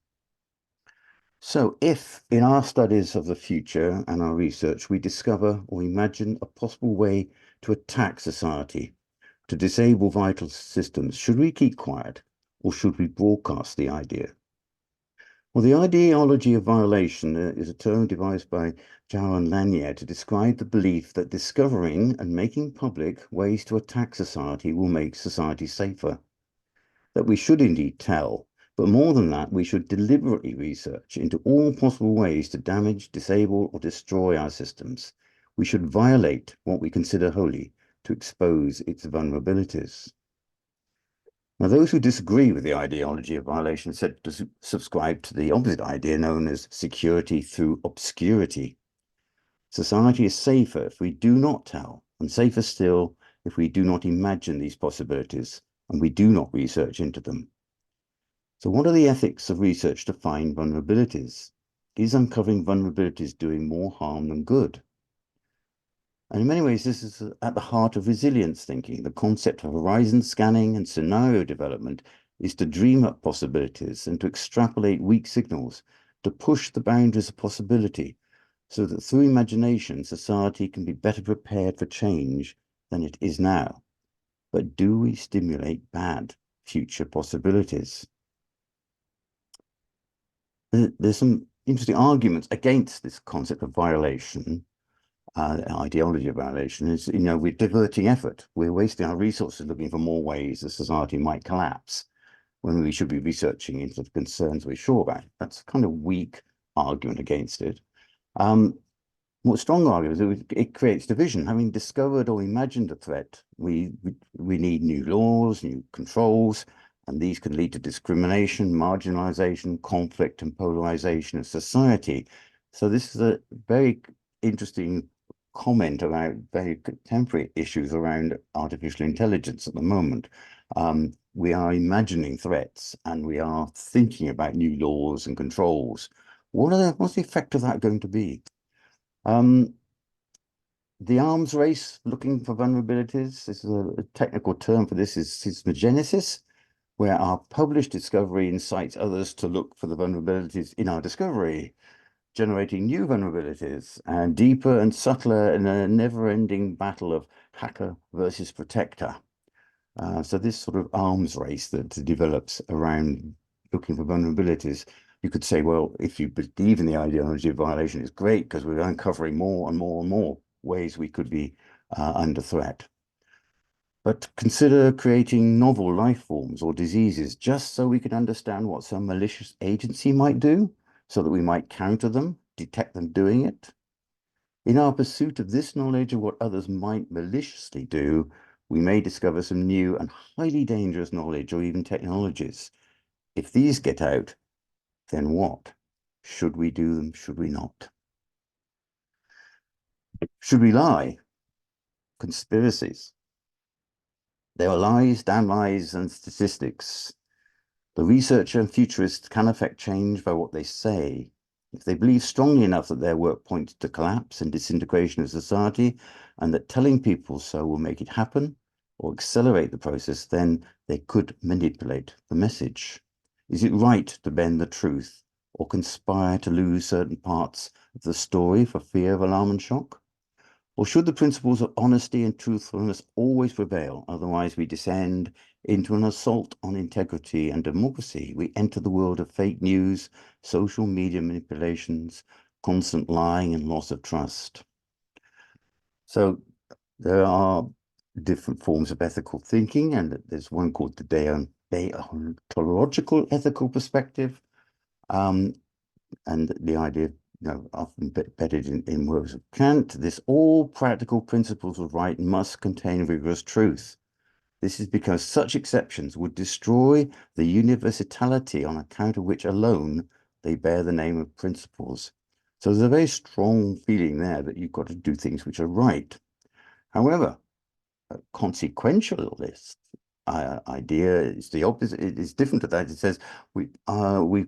So if in our studies of the future and our research, we discover or imagine a possible way to attack society, to disable vital systems, should we keep quiet or should we broadcast the idea? Well, the ideology of violation is a term devised by Jaron Lanier to describe the belief that discovering and making public ways to attack society will make society safer. That we should indeed tell, but more than that, we should deliberately research into all possible ways to damage, disable, or destroy our systems. We should violate what we consider holy to expose its vulnerabilities. Now, those who disagree with the ideology of violation said to subscribe to the opposite idea known as security through obscurity. Society is safer if we do not tell, and safer still if we do not imagine these possibilities and we do not research into them. So what are the ethics of research to find vulnerabilities? Is uncovering vulnerabilities doing more harm than good? And in many ways, this is at the heart of resilience thinking. The concept of horizon scanning and scenario development is to dream up possibilities and to extrapolate weak signals, to push the boundaries of possibility, so that through imagination, society can be better prepared for change than it is now. But do we stimulate bad future possibilities? There's some interesting arguments against this concept of violation. Ideology of violation is, we're diverting effort. We're wasting our resources looking for more ways that society might collapse when we should be researching into the concerns we're sure about. That's kind of weak argument against it. More strong argument is it creates division. Having discovered or imagined a threat, we need new laws, new controls, and these can lead to discrimination, marginalization, conflict, and polarization of society. So this is a very interesting comment about very contemporary issues around artificial intelligence at the moment. We are imagining threats and we are thinking about new laws and controls. What's the effect of that going to be? The arms race looking for vulnerabilities, this is a technical term for this, is seismogenesis, where our published discovery incites others to look for the vulnerabilities in our discovery, generating new vulnerabilities and deeper and subtler in a never-ending battle of hacker versus protector. So this sort of arms race that develops around looking for vulnerabilities, you could say, well, if you believe in the ideology of violation, it's great because we're uncovering more and more and more ways we could be under threat. But consider creating novel life forms or diseases just so we can understand what some malicious agency might do, so that we might counter them, detect them doing it. In our pursuit of this knowledge of what others might maliciously do, we may discover some new and highly dangerous knowledge or even technologies. If these get out, then what? Should we do them? Should we not? Should we lie? Conspiracies. There are lies, damn lies, and statistics. The researcher and futurist can affect change by what they say. If they believe strongly enough that their work points to collapse and disintegration of society, and that telling people so will make it happen or accelerate the process, then they could manipulate the message. Is it right to bend the truth or conspire to lose certain parts of the story for fear of alarm and shock? Or should the principles of honesty and truthfulness always prevail? Otherwise, we descend into an assault on integrity and democracy. We enter the world of fake news, social media manipulations, constant lying, and loss of trust. So there are different forms of ethical thinking, and there's one called the deontological ethical perspective, and the idea, often embedded in words of Kant, this all practical principles of right must contain rigorous truth. This is because such exceptions would destroy the universality on account of which alone they bear the name of principles. So there's a very strong feeling there that you've got to do things which are right. However, consequentialist idea. It's the opposite. It's different to that. It says we've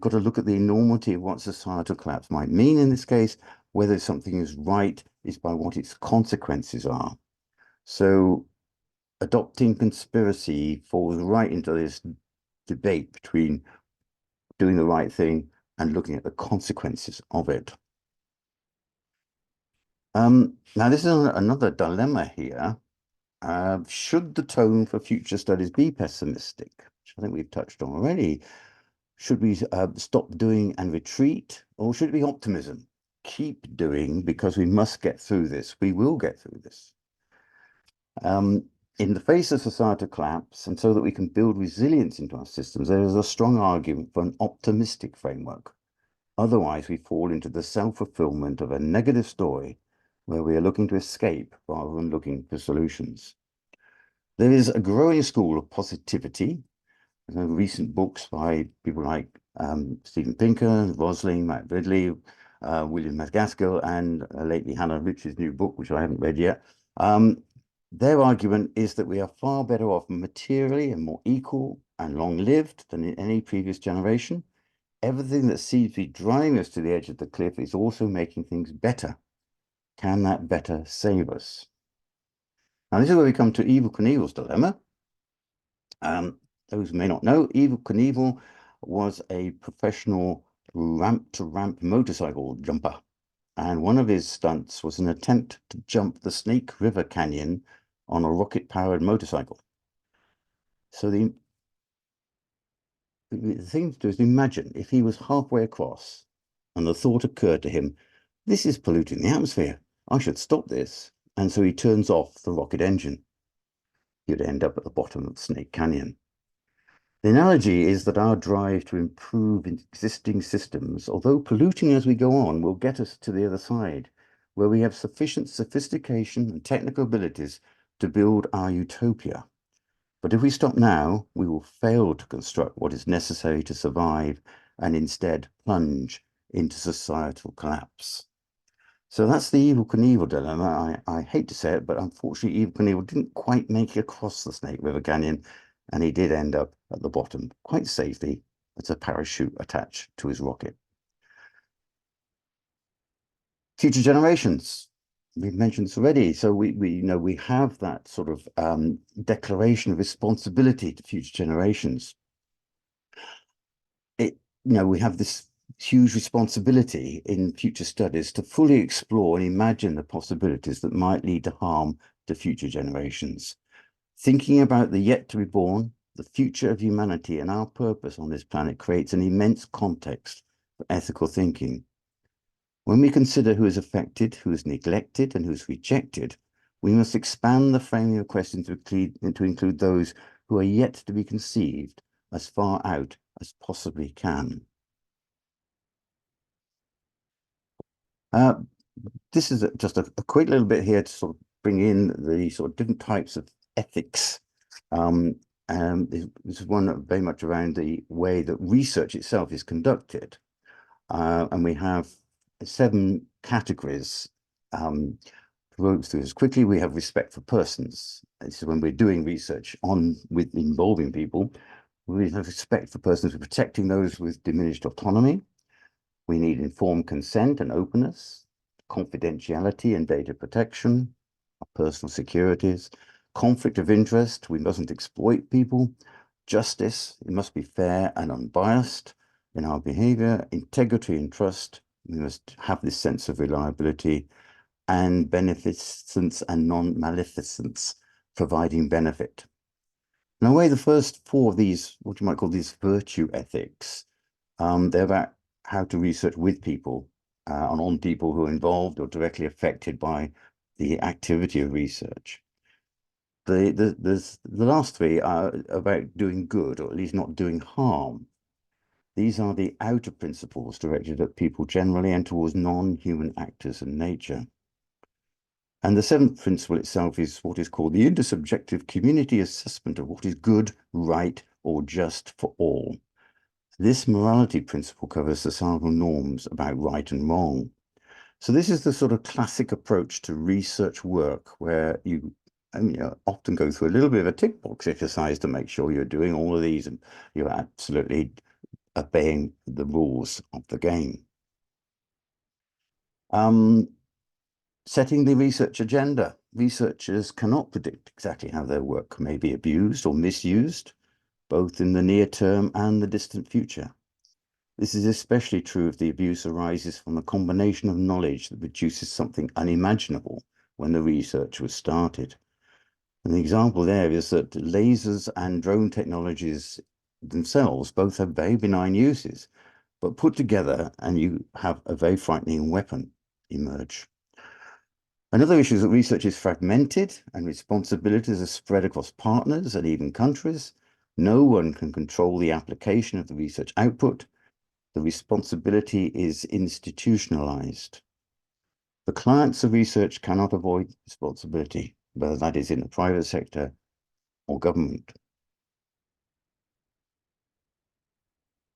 got to look at the enormity of what societal collapse might mean in this case. Whether something is right is by what its consequences are. So adopting conspiracy falls right into this debate between doing the right thing and looking at the consequences of it. Now, this is another dilemma here. Should the tone for future studies be pessimistic, which I think we've touched on already? Should we stop doing and retreat, or should it be optimism? Keep doing, because we must get through this. We will get through this. In the face of societal collapse, and so that we can build resilience into our systems, there is a strong argument for an optimistic framework. Otherwise, we fall into the self-fulfillment of a negative story where we are looking to escape rather than looking for solutions. There is a growing school of positivity. There's recent books by people like Steven Pinker, Rosling, Matt Ridley, William Macaskill, and lately Hannah Rich's new book, which I haven't read yet. Their argument is that we are far better off materially and more equal and long-lived than in any previous generation. Everything that seems to be driving us to the edge of the cliff is also making things better. Can that better save us? Now, this is where we come to Evel Knievel's dilemma. Those who may not know, Evel Knievel was a professional ramp-to-ramp motorcycle jumper. And one of his stunts was an attempt to jump the Snake River Canyon on a rocket-powered motorcycle. So the thing to do is imagine if he was halfway across and the thought occurred to him, this is polluting the atmosphere. I should stop this. And so he turns off the rocket engine. He would end up at the bottom of Snake Canyon. The analogy is that our drive to improve existing systems, although polluting as we go on, will get us to the other side, where we have sufficient sophistication and technical abilities to build our utopia. But if we stop now, we will fail to construct what is necessary to survive and instead plunge into societal collapse. So that's the Evel Knievel dilemma. I hate to say it, but unfortunately, Evel Knievel didn't quite make it across the Snake River Canyon, and he did end up at the bottom quite safely as a parachute attached to his rocket. Future generations. We've mentioned this already. So we have that sort of declaration of responsibility to future generations. We have this huge responsibility in future studies to fully explore and imagine the possibilities that might lead to harm to future generations. Thinking about the yet to be born, the future of humanity, and our purpose on this planet creates an immense context for ethical thinking. When we consider who is affected, who is neglected, and who is rejected, we must expand the framing of questions to include those who are yet to be conceived as far out as possibly can. This is just a quick little bit here to sort of bring in the sort of different types of ethics. This is one very much around the way that research itself is conducted. And we have 7 categories. To go through this quickly, we have respect for persons. This is when we're doing research with involving people. We have respect for persons, we're protecting those with diminished autonomy. We need informed consent and openness, confidentiality and data protection, personal securities, conflict of interest, we mustn't exploit people, justice, it must be fair and unbiased in our behavior, integrity and trust, we must have this sense of reliability, and beneficence and non-maleficence, providing benefit. In a way, the first 4 of these, what you might call these virtue ethics, they're about how to research with people and on people who are involved or directly affected by the activity of research. The last 3 are about doing good, or at least not doing harm. These are the outer principles directed at people generally and towards non-human actors and nature. And the 7th principle itself is what is called the intersubjective community assessment of what is good, right, or just for all. This morality principle covers societal norms about right and wrong. So this is the sort of classic approach to research work where you often go through a little bit of a tick box exercise to make sure you're doing all of these and you're absolutely obeying the rules of the game. Setting the research agenda. Researchers cannot predict exactly how their work may be abused or misused, both in the near term and the distant future. This is especially true if the abuse arises from a combination of knowledge that produces something unimaginable when the research was started. An example there is that lasers and drone technologies themselves both have very benign uses, but put together and you have a very frightening weapon emerge. Another issue is that research is fragmented and responsibilities are spread across partners and even countries. No one can control the application of the research output. The responsibility is institutionalized. The clients of research cannot avoid responsibility, whether that is in the private sector or government.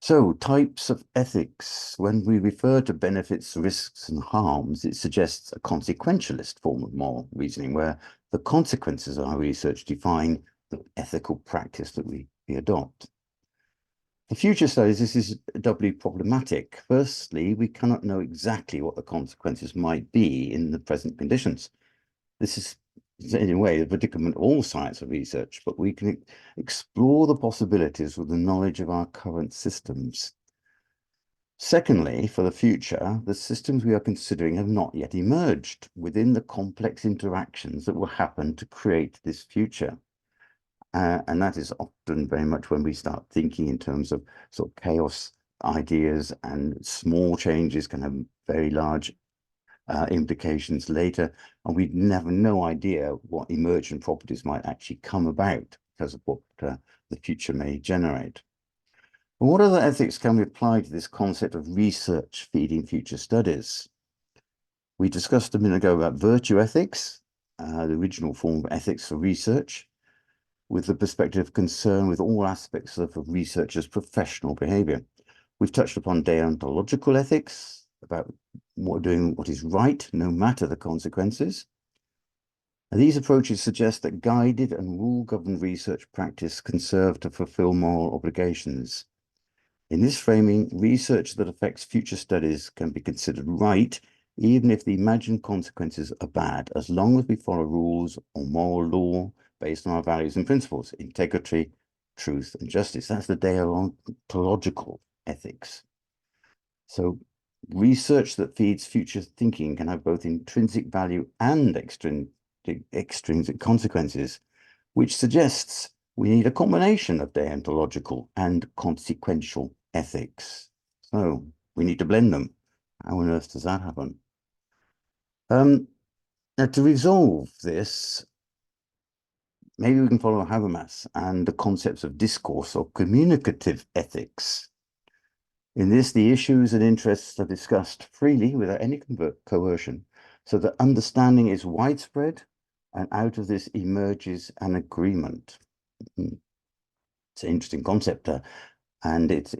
So, types of ethics. When we refer to benefits, risks, and harms, it suggests a consequentialist form of moral reasoning, where the consequences of our research define the ethical practice that we adopt. For future studies, this is doubly problematic. Firstly, we cannot know exactly what the consequences might be in the present conditions. This is, in a way, the predicament of all science and research, but we can explore the possibilities with the knowledge of our current systems. Secondly, for the future, the systems we are considering have not yet emerged within the complex interactions that will happen to create this future. And that is often very much when we start thinking in terms of sort of chaos ideas, and small changes can have very large implications later, and we'd never no idea what emergent properties might actually come about because of what the future may generate. But what other ethics can we apply to this concept of research feeding future studies? We discussed a minute ago about virtue ethics, the original form of ethics for research, with the perspective of concern with all aspects of a researcher's professional behavior. We've touched upon deontological ethics, about doing what is right, no matter the consequences. And these approaches suggest that guided and rule-governed research practice can serve to fulfill moral obligations. In this framing, research that affects future studies can be considered right, even if the imagined consequences are bad, as long as we follow rules or moral law based on our values and principles: integrity, truth, and justice. That's the deontological ethics. So research that feeds future thinking can have both intrinsic value and extrinsic consequences, which suggests we need a combination of deontological and consequential ethics. So we need to blend them. How on earth does that happen? Now, to resolve this, maybe we can follow Habermas and the concepts of discourse or communicative ethics. In this, the issues and interests are discussed freely without any coercion, so that understanding is widespread, and out of this emerges an agreement. It's an interesting concept, and it's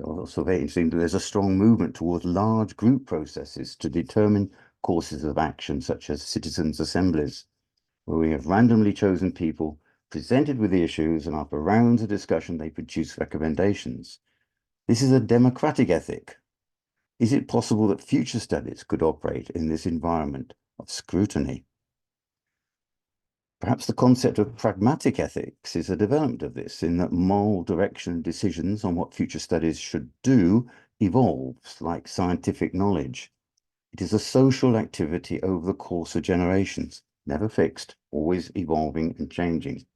also very interesting that there's a strong movement towards large group processes to determine courses of action, such as citizens' assemblies, where we have randomly chosen people presented with the issues, and after rounds of discussion, they produce recommendations. This is a democratic ethic. Is it possible that future studies could operate in this environment of scrutiny? Perhaps the concept of pragmatic ethics is a development of this, in that moral direction decisions on what future studies should do evolves like scientific knowledge. It is a social activity over the course of generations, never fixed, always evolving and changing.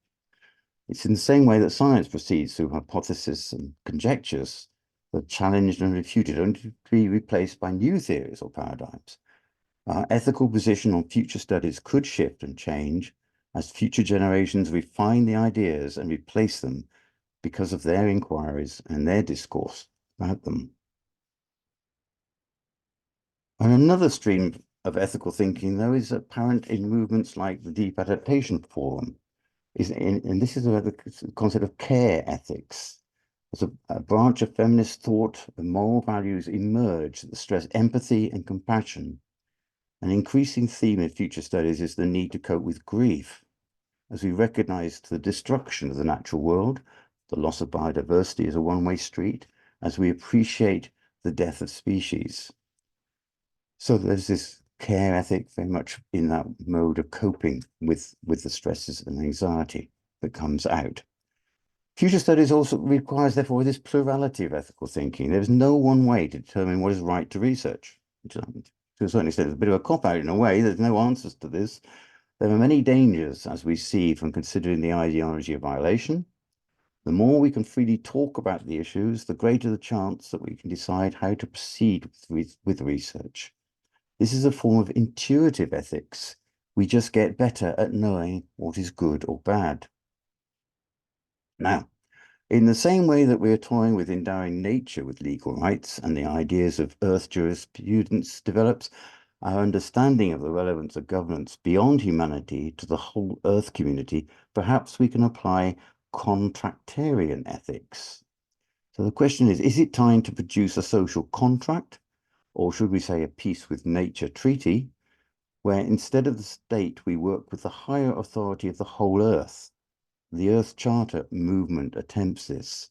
It's in the same way that science proceeds through hypotheses and conjectures that are challenged and refuted, only to be replaced by new theories or paradigms. Our ethical position on future studies could shift and change as future generations refine the ideas and replace them because of their inquiries and their discourse about them. And another stream of ethical thinking, though, is apparent in movements like the Deep Adaptation Forum. And this is about the concept of care ethics. As a branch of feminist thought, the moral values emerge that stress empathy and compassion. An increasing theme in future studies is the need to cope with grief. as we recognize the destruction of the natural world, the loss of biodiversity is a one-way street, as we appreciate the death of species. So there's this care ethic very much in that mode of coping with the stresses and anxiety that comes out. Future studies also requires, therefore, this plurality of ethical thinking. There's no one way to determine what is right to research. To a certain extent, it's a bit of a cop-out in a way. There's no answers to this. There are many dangers, as we see, from considering the ideology of violation. The more we can freely talk about the issues, the greater the chance that we can decide how to proceed with research. This is a form of intuitive ethics. We just get better at knowing what is good or bad. Now, in the same way that we are toying with endowing nature with legal rights and the ideas of earth jurisprudence develops, our understanding of the relevance of governance beyond humanity to the whole earth community, perhaps we can apply contractarian ethics. So the question is it time to produce a social contract, or should we say a peace with nature treaty, where instead of the state, we work with the higher authority of the whole earth? The Earth Charter movement attempts this.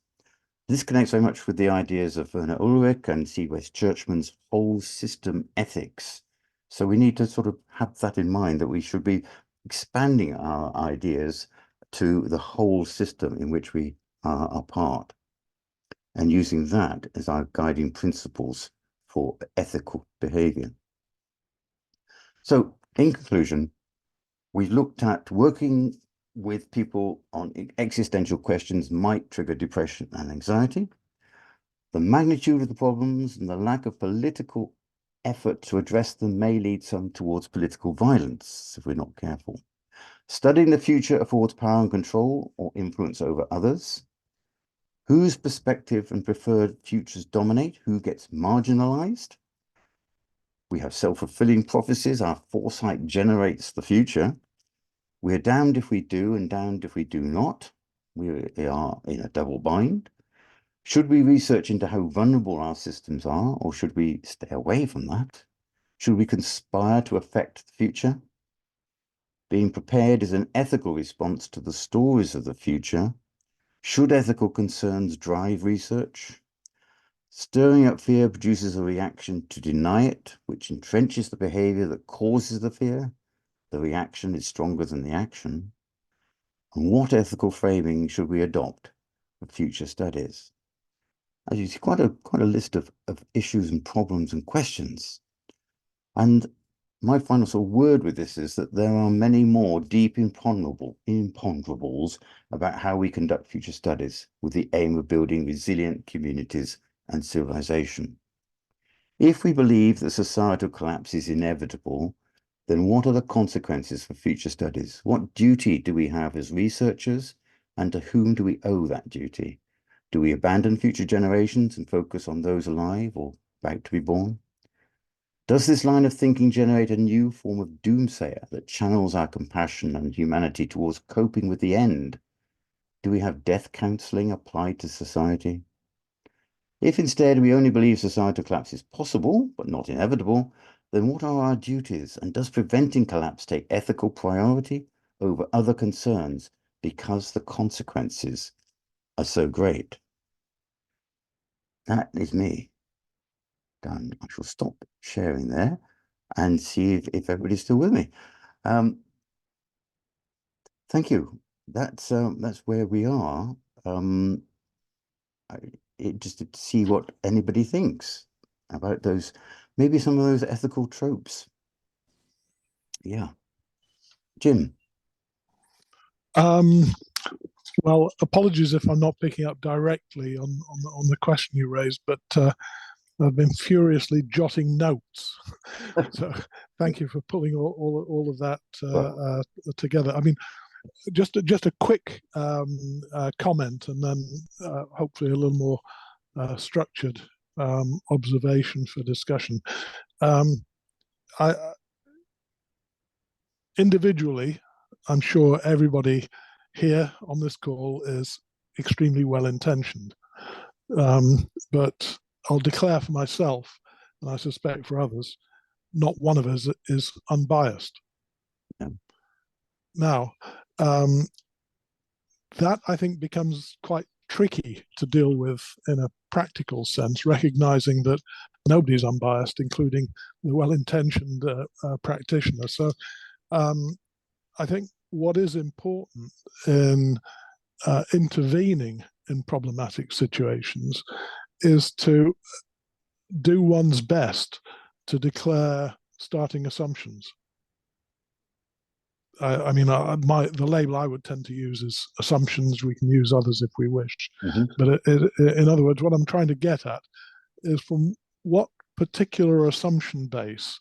This connects very much with the ideas of Werner Ulrich and C. West Churchman's whole system ethics. So we need to sort of have that in mind, that we should be expanding our ideas to the whole system in which we are a part, and using that as our guiding principles for ethical behavior. So in conclusion, we looked at working with people on existential questions might trigger depression and anxiety. The magnitude of the problems and the lack of political effort to address them may lead some towards political violence if we're not careful. Studying the future affords power and control or influence over others. Whose perspective and preferred futures dominate? Who gets marginalized? We have self-fulfilling prophecies. Our foresight generates the future. We are damned if we do and damned if we do not. We are in a double bind. Should we research into how vulnerable our systems are, or should we stay away from that? Should we conspire to affect the future? Being prepared is an ethical response to the stories of the future. Should ethical concerns drive research? Stirring up fear produces a reaction to deny it, which entrenches the behavior that causes the fear. The reaction is stronger than the action. And what ethical framing should we adopt for future studies? As you see, quite a list of issues and problems and questions. And my final sort of word with this is that there are many more deep imponderables about how we conduct future studies with the aim of building resilient communities and civilization. If we believe that societal collapse is inevitable, then what are the consequences for future studies? What duty do we have as researchers, and to whom do we owe that duty? Do we abandon future generations and focus on those alive or about to be born? Does this line of thinking generate a new form of doomsayer that channels our compassion and humanity towards coping with the end? Do we have death counseling applied to society? If instead we only believe societal collapse is possible, but not inevitable, then what are our duties, and does preventing collapse take ethical priority over other concerns because the consequences are so great? That is me done. I shall stop sharing there and see if everybody's still with me. Thank you. That's where we are. Just to see what anybody thinks about those, maybe some of those ethical tropes. Yeah, Jim. Well, apologies if I'm not picking up directly on the question you raised, but I've been furiously jotting notes. So thank you for pulling all of that together. I mean, just a quick comment, and then hopefully a little more structured observation for discussion. Individually, I'm sure everybody here on this call is extremely well-intentioned, but I'll declare for myself, and I suspect for others, not one of us is unbiased. Yeah. Now, that I think becomes quite tricky to deal with in a practical sense, recognizing that nobody's unbiased, including the well-intentioned practitioner. So I think what is important in intervening in problematic situations is to do one's best to declare starting assumptions. I mean, the label I would tend to use is assumptions. We can use others if we wish. But in other words, what I'm trying to get at is from what particular assumption base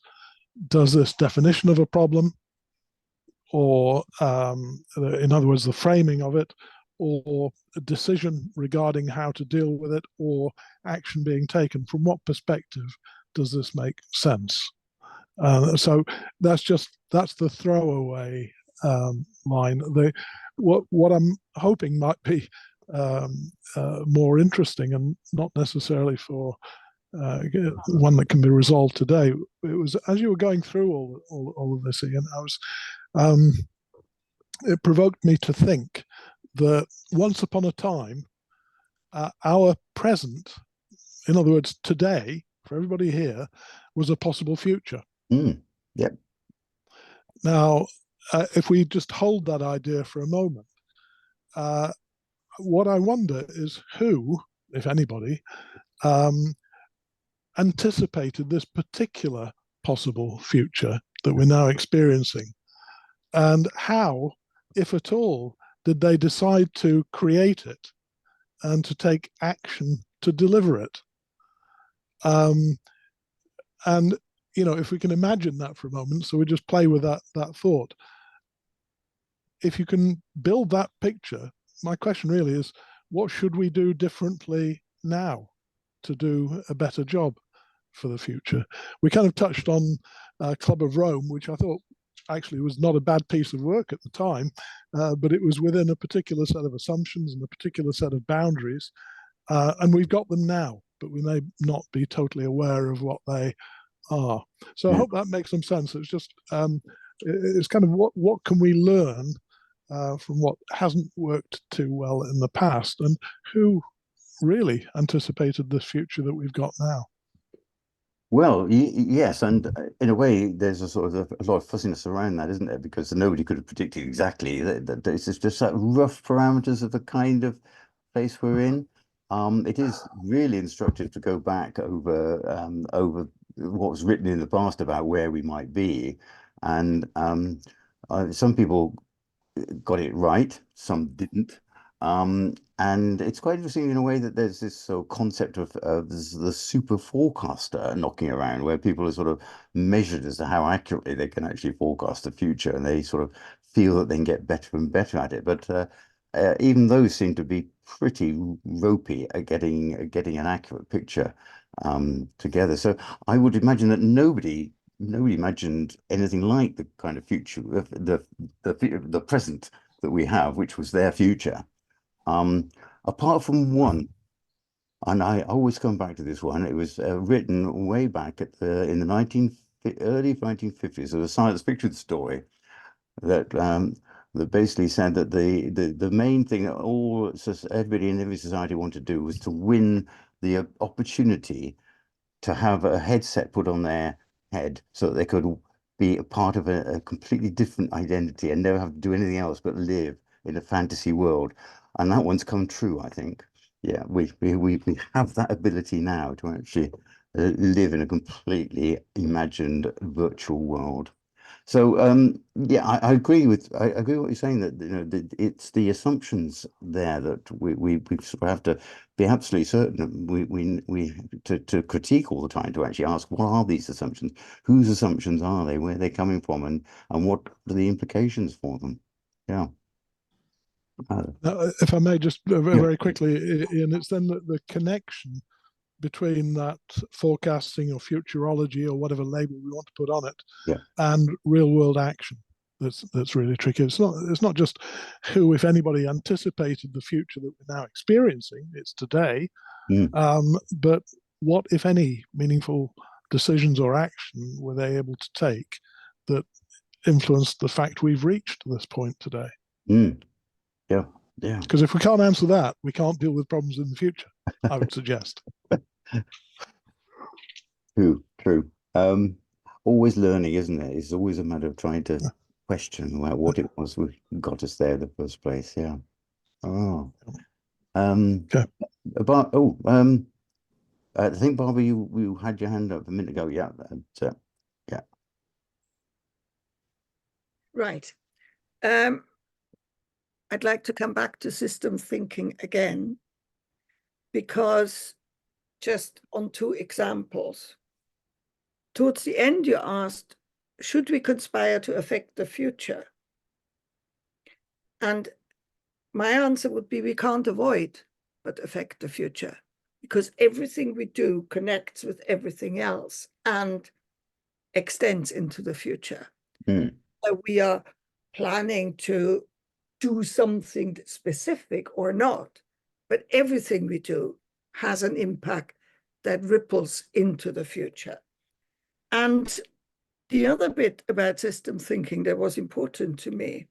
does this definition of a problem, or in other words, the framing of it, or a decision regarding how to deal with it, or action being taken, from what perspective does this make sense? So that's the throwaway line. What I'm hoping might be more interesting, and not necessarily for one that can be resolved today. It was as you were going through all of this, Ian, it provoked me to think that once upon a time, our present, in other words, today, for everybody here, was a possible future. Yep. Now, if we just hold that idea for a moment, what I wonder is who, if anybody, anticipated this particular possible future that we're now experiencing, and how, if at all, did they decide to create it and to take action to deliver it? And you know, if we can imagine that for a moment, so we just play with that thought. If you can build that picture, my question really is, what should we do differently now to do a better job for the future? We kind of touched on Club of Rome, which I thought actually was not a bad piece of work at the time, but it was within a particular set of assumptions and a particular set of boundaries, and we've got them now, but we may not be totally aware of what they are. So I hope that makes some sense. It's just it's kind of what can we learn from what hasn't worked too well in the past, and who really anticipated this future that we've got now? Well, yes, and in a way, there's a sort of a lot of fuzziness around that, isn't there? Because nobody could have predicted exactly that. It's just that rough parameters of the kind of place we're in. It is really instructive to go back over what was written in the past about where we might be, and some people got it right, some didn't. And it's quite interesting in a way that there's this sort of concept of the super forecaster knocking around, where people are sort of measured as to how accurately they can actually forecast the future, and they sort of feel that they can get better and better at it. But even those seem to be pretty ropey at getting an accurate picture together. So I would imagine that nobody imagined anything like the kind of future, the present that we have, which was their future. Apart from one, and I always come back to this one. It was written way back in the early 1950s. There was a science fiction story that that basically said that the main thing that everybody in every society wanted to do was to win the opportunity to have a headset put on their head so that they could be a part of a completely different identity and never have to do anything else but live in a fantasy world. And that one's come true, I think. Yeah, we have that ability now to actually live in a completely imagined virtual world. So yeah, I agree with what you're saying, that you know it's the assumptions there that we sort of have to be absolutely certain we to critique all the time, to actually ask, what are these assumptions? Whose assumptions are they? Where are they coming from? And what are the implications for them? Yeah. If I may just very quickly, Ian, it's then the connection between that forecasting or futurology or whatever label we want to put on it, and real world action that's really tricky. It's not just who, if anybody, anticipated the future that we're now experiencing. It's today, but what, if any, meaningful decisions or action were they able to take that influenced the fact we've reached this point today? Mm. Yeah. Yeah. Because if we can't answer that, we can't deal with problems in the future, I would suggest. True. Always learning, isn't it? It's always a matter of trying to question about what it was we got us there in the first place. Yeah. Oh. Okay. I think Barbara, you had your hand up a minute ago. Yeah. Yeah. Right. I'd like to come back to system thinking again, because just on 2 examples. Towards the end, you asked, should we conspire to affect the future? And my answer would be, we can't avoid but affect the future, because everything we do connects with everything else and extends into the future. Mm. So we are planning to do something specific or not, but everything we do has an impact that ripples into the future. And the other bit about system thinking that was important to me,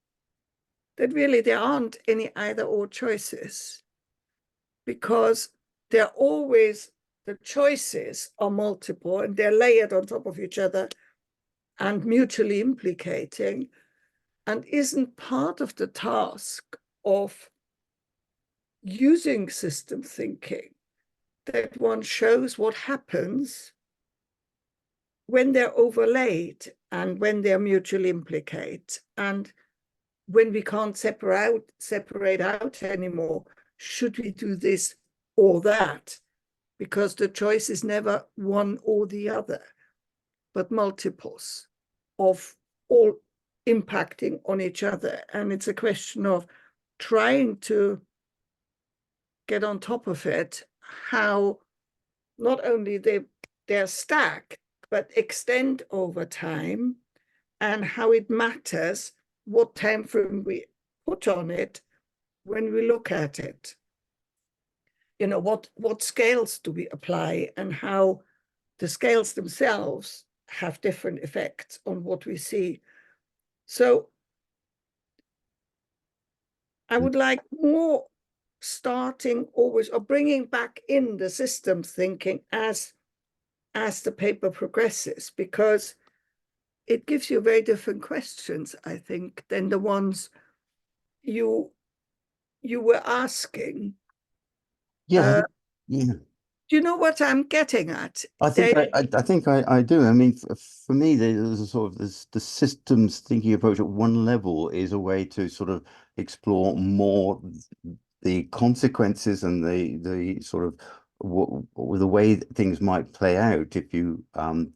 that really there aren't any either or choices, because they're always, the choices are multiple and they're layered on top of each other and mutually implicating, and isn't part of the task of using system thinking that one shows what happens when they're overlaid and when they're mutually implicate, and when we can't separate out anymore, should we do this or that? Because the choice is never one or the other, but multiples of all impacting on each other. And it's a question of trying to get on top of it, how not only they're stacked, but extend over time, and how it matters what time frame we put on it when we look at it. You know, what scales do we apply, and how the scales themselves have different effects on what we see. So I would like more starting always, or bringing back in the systems thinking as the paper progresses, because it gives you very different questions, I think, than the ones you were asking. Yeah. Yeah. Do you know what I'm getting at? I think I do. I mean, for me, there's a sort of the systems thinking approach at one level is a way to sort of explore more the consequences and the sort of the way things might play out if you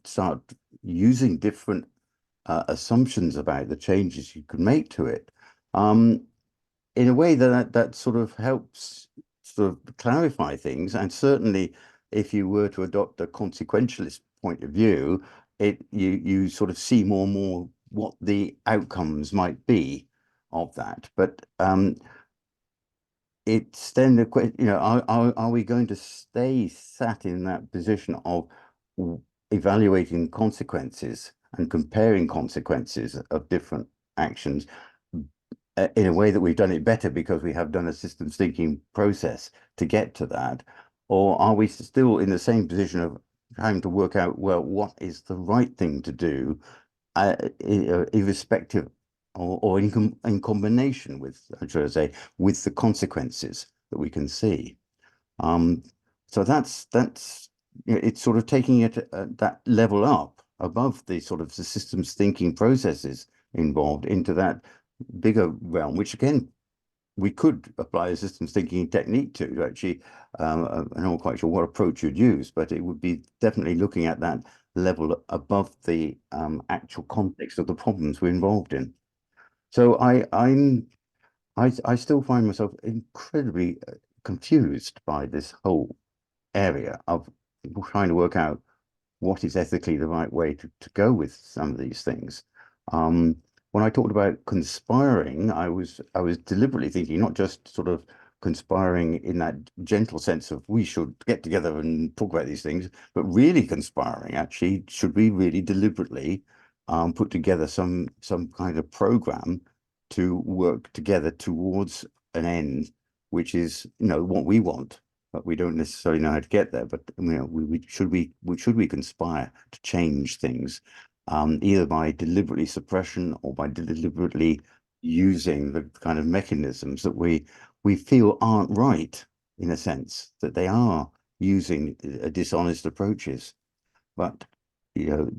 start using different assumptions about the changes you could make to it. In a way that sort of helps sort of clarify things, and certainly if you were to adopt a consequentialist point of view, you sort of see more and more what the outcomes might be of that. But it's then the question, you know, are we going to stay sat in that position of evaluating consequences and comparing consequences of different actions in a way that we've done it better because we have done a systems thinking process to get to that? Or are we still in the same position of trying to work out, well, what is the right thing to do, irrespective or in combination with, should I say, with the consequences that we can see? So that's you know, it's sort of taking it that level up above the sort of the systems thinking processes involved into that bigger realm, which again we could apply a systems thinking technique to actually. I'm not quite sure what approach you'd use, but it would be definitely looking at that level above the actual context of the problems we're involved in. So I still find myself incredibly confused by this whole area of trying to work out what is ethically the right way to go with some of these things. When I talked about conspiring, I was deliberately thinking not just sort of conspiring in that gentle sense of we should get together and talk about these things, but really conspiring, actually, should we really deliberately put together some kind of program to work together towards an end, which is, you know, what we want, but we don't necessarily know how to get there. But you know, should we conspire to change things, either by deliberately suppression or by deliberately using the kind of mechanisms that we feel aren't right, in a sense, that they are using dishonest approaches. But you know,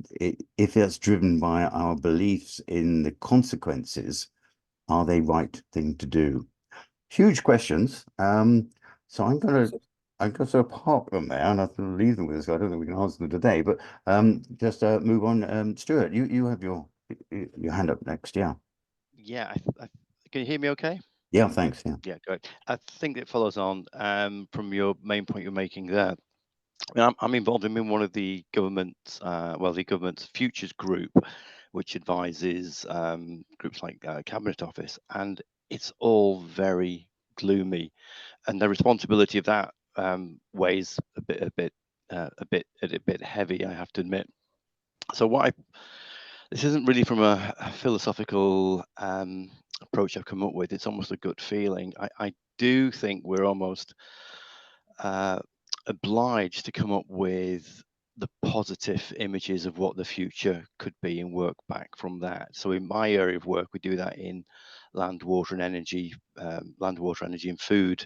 if that's driven by our beliefs in the consequences, are they right thing to do? Huge questions. So I'm gonna sort of park them there, and I'll leave them with us. I don't think we can answer them today, but just move on. Stuart, you have your hand up next. Yeah. Yeah, can you hear me okay? Yeah, thanks. Yeah. Yeah, great. I think it follows on from your main point you're making there. I mean, I'm involved in one of the government's, the government's futures group, which advises groups like Cabinet Office, and it's all very gloomy, and the responsibility of that weighs a bit heavy, I have to admit. So this isn't really from a philosophical approach I've come up with. It's almost a gut feeling. I do think we're almost obliged to come up with the positive images of what the future could be and work back from that. So in my area of work, we do that in land, water and energy and food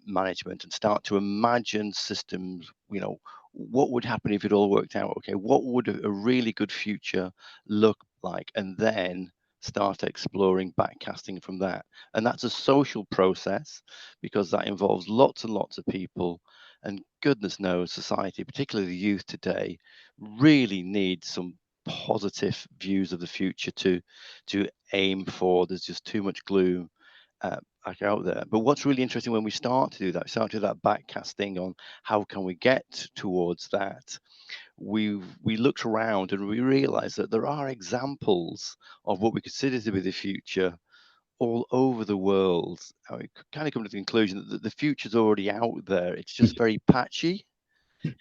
management, and start to imagine systems, you know, what would happen if it all worked out? Okay, what would a really good future look like? And then start exploring backcasting from that. And that's a social process, because that involves lots and lots of people. And goodness knows society, particularly the youth today, really needs some positive views of the future to aim for. There's just too much gloom out there. But what's really interesting when we start to do that backcasting on how can we get towards that, we looked around and we realized that there are examples of what we consider to be the future all over the world. We kind of come to the conclusion that the future's already out there. It's just very patchy.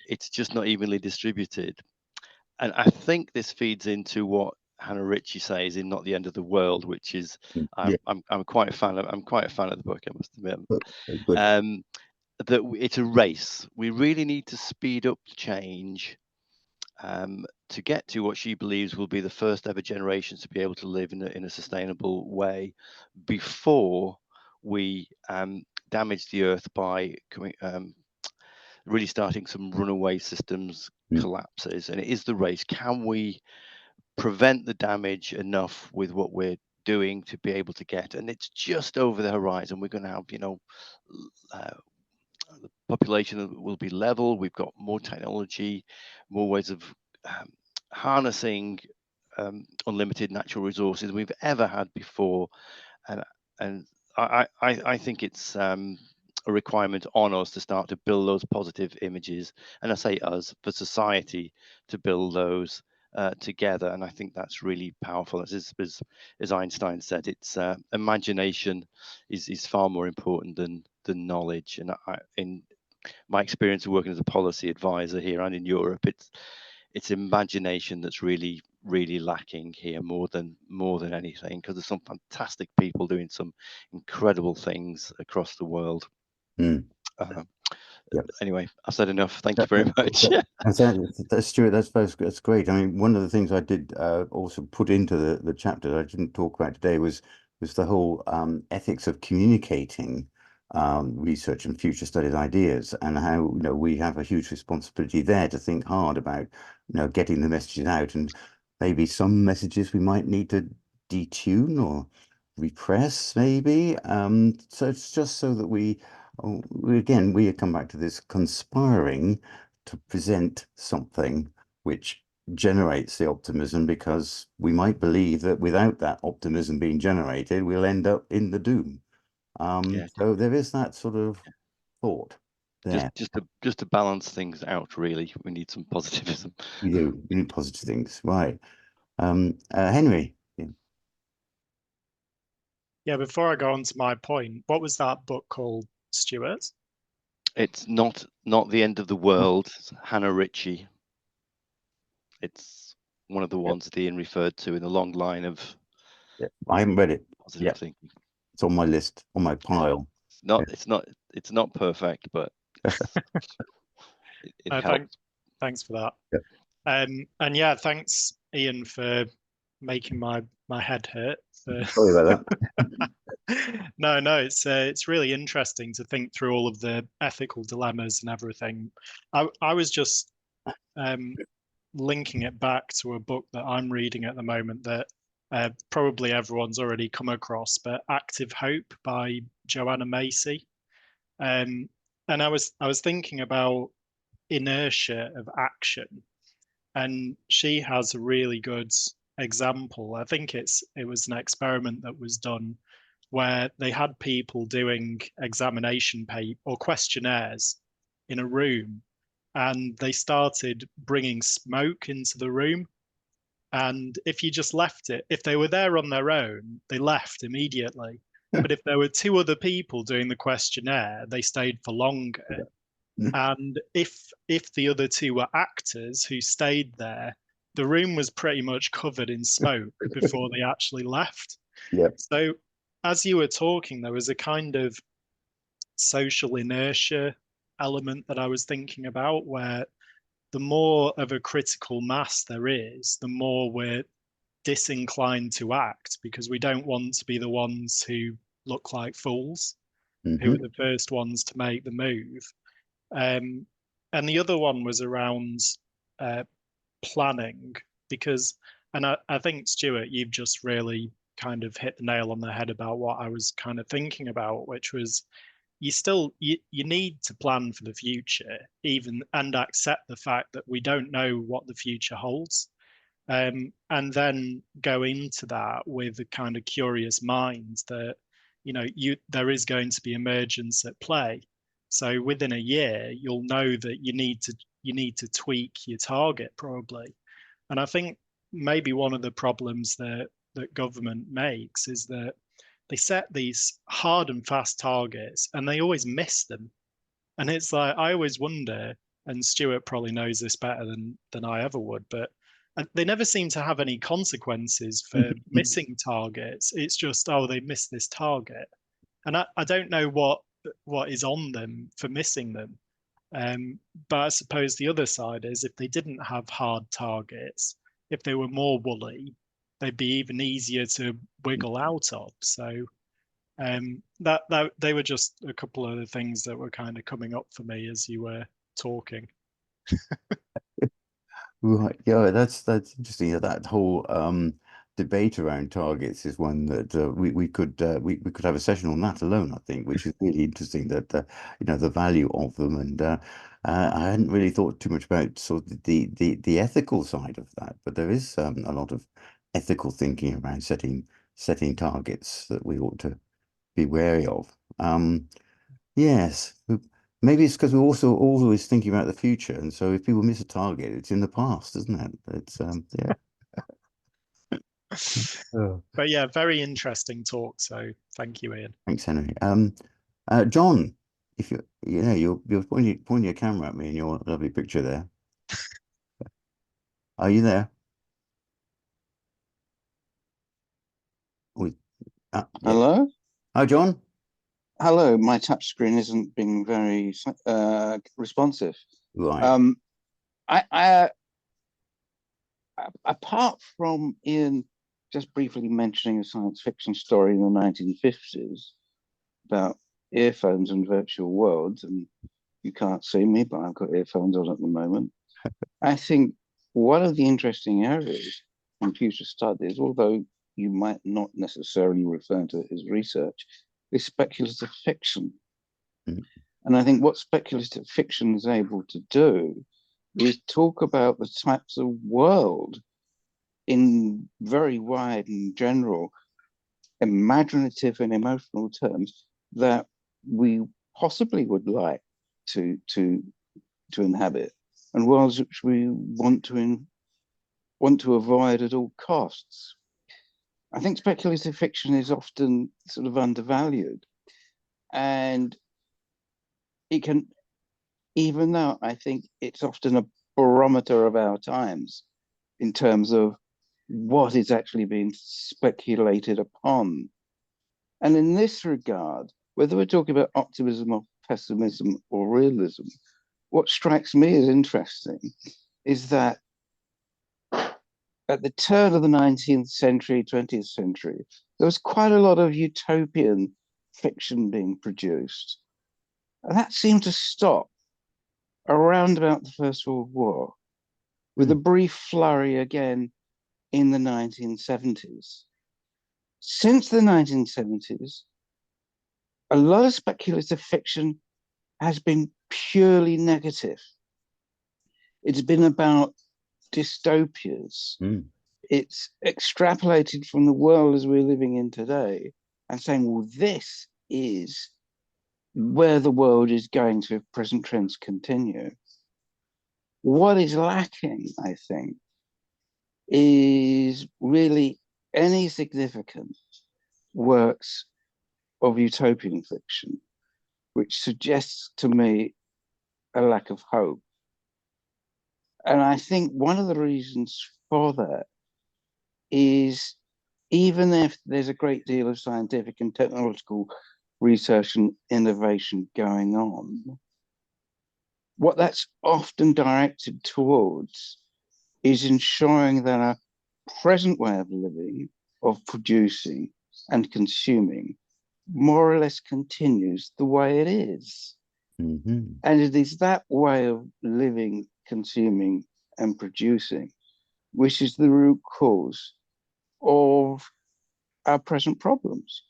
It's just not evenly distributed. And I think this feeds into what Hannah Ritchie says in Not the End of the World, which is I'm quite a fan of the book, I must admit. That it's a race. We really need to speed up the change to get to what she believes will be the first ever generations to be able to live in a sustainable way before we damage the earth by really starting some runaway systems collapses. And it is the race. Can we prevent the damage enough with what we're doing to be able to get? And it's just over the horizon. We're going to have, you know, the population will be level. We've got more technology, more ways of harnessing unlimited natural resources than we've ever had before. And I think it's a requirement on us to start to build those positive images, and I say us, for society to build those together. And I think that's really powerful. As Einstein said, it's imagination is far more important than knowledge. And in my experience of working as a policy advisor here and in Europe, it's imagination that's really lacking here more than anything, because there's some fantastic people doing some incredible things across the world. Anyway, I've said enough. Thank you very much. That's Stuart. That's great. I mean, one of the things I did also put into the chapter that I didn't talk about today was the whole ethics of communicating research and future studies ideas, and how, you know, we have a huge responsibility there to think hard about, you know, getting the messages out, and maybe some messages we might need to detune or repress, maybe. So it's just so that we come back to this conspiring to present something which generates the optimism, because we might believe that without that optimism being generated, we'll end up in the doom. So there is that sort of thought there. Just to balance things out, really, we need some positivism. We do. We need positive things, right? Henry. Yeah, before I go on to my point, what was that book called, Stuart? It's not the End of the World. It's Hannah Ritchie. It's one of the ones that Ian referred to in the long line of Yeah, I haven't read it. Positive Yeah. thinking. It's on my list, on my pile. It's not perfect, but it helps. Thanks for that. Yeah. And yeah, thanks Ian for making my head hurt. Sorry about that. No, it's really interesting to think through all of the ethical dilemmas and everything. I was just linking it back to a book that I'm reading at the moment that probably everyone's already come across, but Active Hope by Joanna Macy. And I was thinking about inertia of action, and she has a really good example. I think it was an experiment that was done where they had people doing examination paper or questionnaires in a room, and they started bringing smoke into the room. And if you just left it, if they were there on their own, they left immediately. But if there were two other people doing the questionnaire, they stayed for longer. And if the other two were actors who stayed there, the room was pretty much covered in smoke before they actually left. Yeah. So as you were talking, there was a kind of social inertia element that I was thinking about, where the more of a critical mass there is, the more we're disinclined to act, because we don't want to be the ones who look like fools, who are the first ones to make the move. And the other one was around planning, because, and I think, Stuart, you've just really kind of hit the nail on the head about what I was kind of thinking about, which was you need to plan for the future, even, and accept the fact that we don't know what the future holds. And then go into that with a kind of curious mind that, there is going to be emergence at play. So within a year, you'll know that you need to tweak your target probably. And I think maybe one of the problems that government makes is that they set these hard and fast targets and they always miss them. And it's like, I always wonder, and Stuart probably knows this better than I ever would, but they never seem to have any consequences for missing targets. It's just, oh, they missed this target. And I don't know what is on them for missing them. But I suppose the other side is, if they didn't have hard targets, if they were more woolly, they'd be even easier to wiggle out of. So that they were just a couple of the things that were kind of coming up for me as you were talking. Right. Yeah, that's interesting. That whole debate around targets is one that we could have a session on that alone, I think, which is really interesting, that the value of them. And I hadn't really thought too much about sort of the ethical side of that, but there is a lot of ethical thinking around setting targets that we ought to be wary of. Yes. Maybe it's because we're also always thinking about the future, and so if people miss a target, it's in the past, isn't it? It's yeah. But yeah, very interesting talk. So thank you, Ian. Thanks, Henry. John, if you're pointing your camera at me in your lovely picture there. Are you there? Yeah. Hello? Hi, John. Hello, my touch screen isn't being very responsive. Right. Apart from Ian just briefly mentioning a science fiction story in the 1950s about earphones and virtual worlds, and you can't see me, but I've got earphones on at the moment. I think one of the interesting areas in future studies, although you might not necessarily refer to it as research, is speculative fiction. And I think what speculative fiction is able to do is talk about the types of world in very wide and general imaginative and emotional terms that we possibly would like to inhabit, and worlds which we want to avoid at all costs. I think speculative fiction is often sort of undervalued, and it can, even though I think it's often a barometer of our times in terms of what is actually being speculated upon. And in this regard, whether we're talking about optimism or pessimism or realism, what strikes me as interesting is that at the turn of the 19th century, 20th century, there was quite a lot of utopian fiction being produced. And that seemed to stop around about the First World War, with a brief flurry again in the 1970s. Since the 1970s, a lot of speculative fiction has been purely negative. It's been about dystopias. It's extrapolated from the world as we're living in today and saying, well, this is where the world is going to if present trends continue. What is lacking, I think, is really any significant works of utopian fiction, which suggests to me a lack of hope. And I think one of the reasons for that is, even if there's a great deal of scientific and technological research and innovation going on, what that's often directed towards is ensuring that our present way of living, of producing and consuming, more or less continues the way it is. And it is that way of living, consuming and producing which is the root cause of our present problems.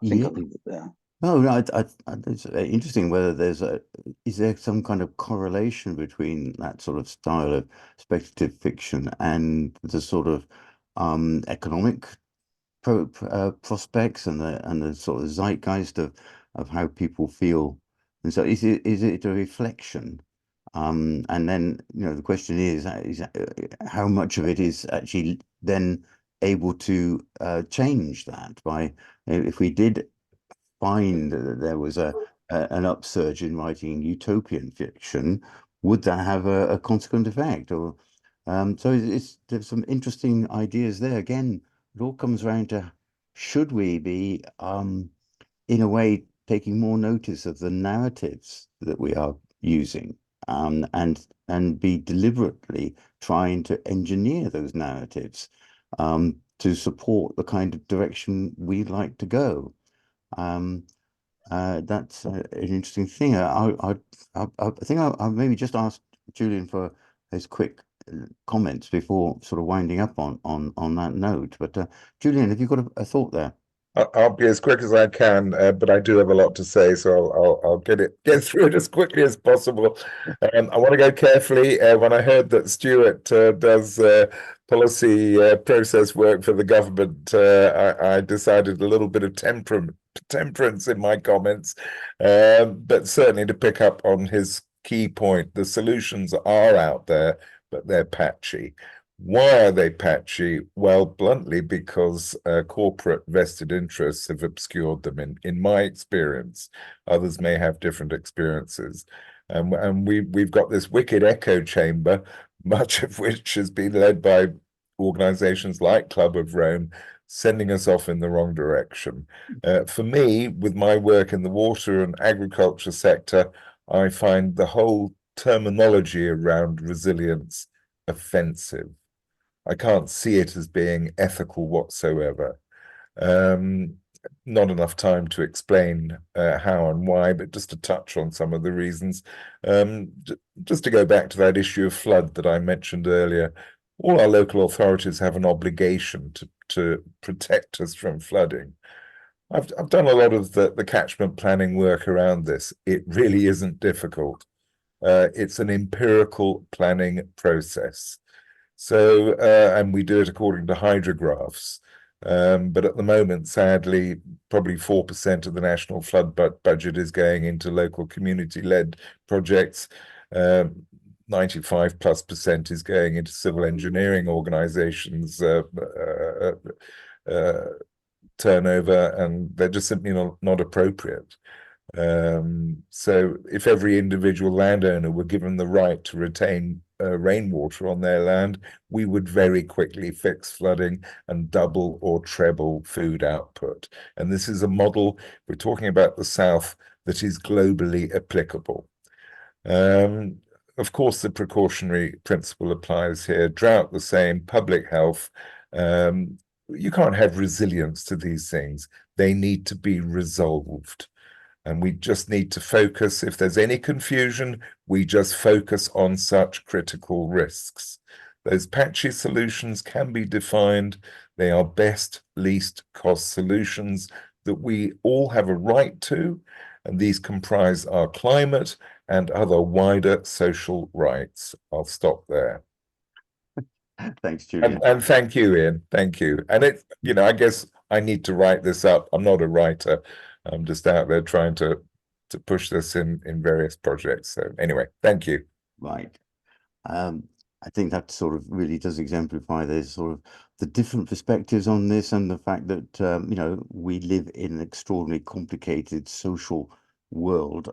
I think I'll leave it there. No, it's interesting whether is there some kind of correlation between that sort of style of speculative fiction and the sort of economic prospects and the sort of zeitgeist of how people feel. And so is it a reflection? And then, the question is how much of it is actually then able to change that by, if we did find that there was an upsurge in writing utopian fiction, would that have a consequent effect? Or so there's some interesting ideas there. Again, it all comes around to, should we be in a way taking more notice of the narratives that we are using, and be deliberately trying to engineer those narratives to support the kind of direction we'd like to go. That's an interesting thing. I think I'll maybe just ask Julian for his quick comments before sort of winding up on that note. But Julian, have you got a thought there? I'll be as quick as I can, but I do have a lot to say, so I'll get through it as quickly as possible. I want to go carefully. When I heard that Stuart does policy process work for the government, I decided a little bit of temperance in my comments, but certainly to pick up on his key point, the solutions are out there, but they're patchy. Why are they patchy? Well, bluntly, because corporate vested interests have obscured them. In my experience, others may have different experiences, and we've got this wicked echo chamber, much of which has been led by organizations like Club of Rome, sending us off in the wrong direction. For me, with my work in the water and agriculture sector, I find the whole terminology around resilience offensive. I can't see it as being ethical whatsoever. Not enough time to explain how and why, but just to touch on some of the reasons. Just to go back to that issue of flood that I mentioned earlier, all our local authorities have an obligation to protect us from flooding. I've done a lot of the catchment planning work around this. It really isn't difficult. It's an empirical planning process. So, and we do it according to hydrographs. But at the moment, sadly, probably 4% of the national flood budget is going into local community-led projects. 95+% is going into civil engineering organizations' turnover, and they're just simply not appropriate. So if every individual landowner were given the right to retain rainwater on their land, we would very quickly fix flooding and double or treble food output. And this is a model, we're talking about the South, that is globally applicable. Of course, the precautionary principle applies here. Drought the same, public health. You can't have resilience to these things. They need to be resolved. And we just need to focus. If there's any confusion, we just focus on such critical risks. Those patchy solutions can be defined. They are best, least cost solutions that we all have a right to. And these comprise our climate and other wider social rights. I'll stop there. Thanks, Julian. And thank you, Ian. Thank you. And it, you know, I guess I need to write this up. I'm not a writer. I'm just out there trying to push this in various projects. So anyway, thank you. Right. I think that sort of really does exemplify the sort of the different perspectives on this, and the fact that you know, we live in an extraordinarily complicated social world,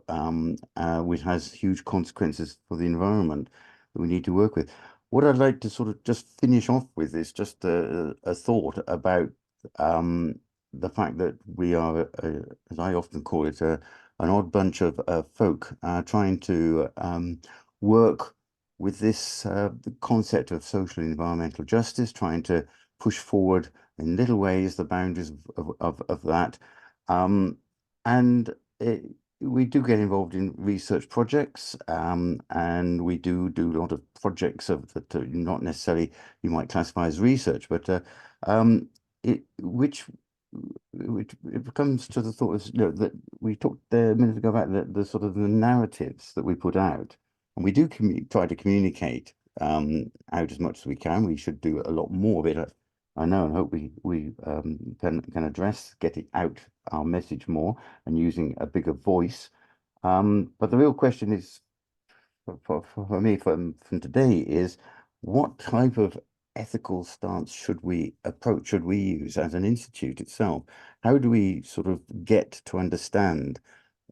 which has huge consequences for the environment that we need to work with. What I'd like to sort of just finish off with is just a thought about the fact that we are, as I often call it, an odd bunch of folk trying to work with this the concept of social and environmental justice, trying to push forward in little ways the boundaries of that. And we do get involved in research projects, and we do a lot of projects that not necessarily you might classify as research, but which it comes to the thought of, you know, that we talked there a minute ago about the sort of the narratives that we put out, and we do try to communicate out as much as we can. We should do a lot more of it. I know and hope we can address getting out our message more and using a bigger voice. But the real question is, for me, from today, is what type of ethical stance should we use as an institute itself? How do we sort of get to understand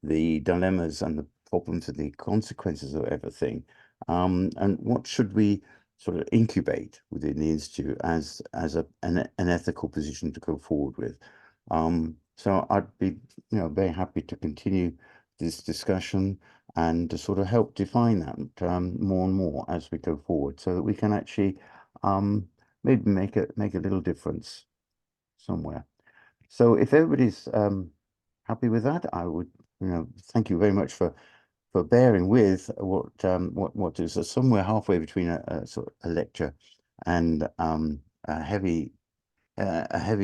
the dilemmas and the problems and the consequences of everything? And what should we sort of incubate within the institute as an ethical position to go forward with? So I'd be, you know, very happy to continue this discussion and to sort of help define that more and more as we go forward, so that we can actually maybe make a little difference somewhere. So if everybody's happy with that, I would, you know, thank you very much for bearing with what is somewhere halfway between a sort of a lecture and a heavy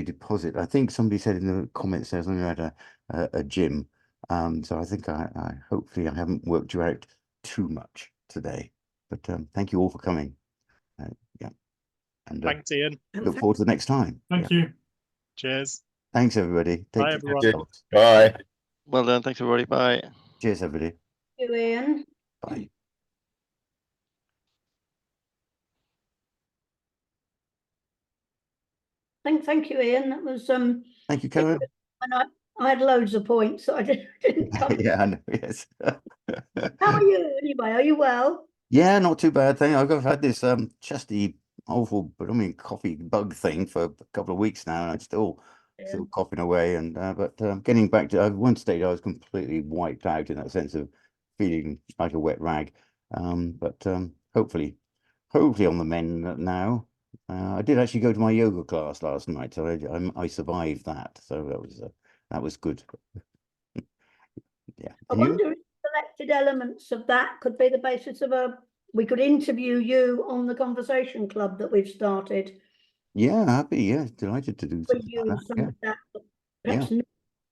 deposit. I think somebody said in the comments there's only at a gym. So I think I hopefully I haven't worked you out too much today, but thank you all for coming. Yeah, and Thanks, Ian. look forward to the next time. Thank you. Cheers. Thanks, everybody. Take Bye, care. everyone. Yourselves. Bye. Well done. Thanks, everybody. Bye. Cheers, everybody. Thank you, Ian. Bye. Thank you, Ian. That was Thank you, Karen. and I had loads of points that I didn't cover. Yeah, I know. Yes. How are you anyway? Are you well? Yeah, not too bad. I've had this chesty, awful, but I mean coffee bug thing for a couple of weeks now, and I'm still coughing away. And but getting back to one stage, I was completely wiped out in that sense of feeling like a wet rag. But hopefully on the mend now. I did actually go to my yoga class last night, so I survived that. So that was good. Yeah. I wonder if selected elements of that could be the basis of we could interview you on the conversation club that we've started. Yeah, happy. Yeah, delighted to do something like that. Some Yeah. of that, perhaps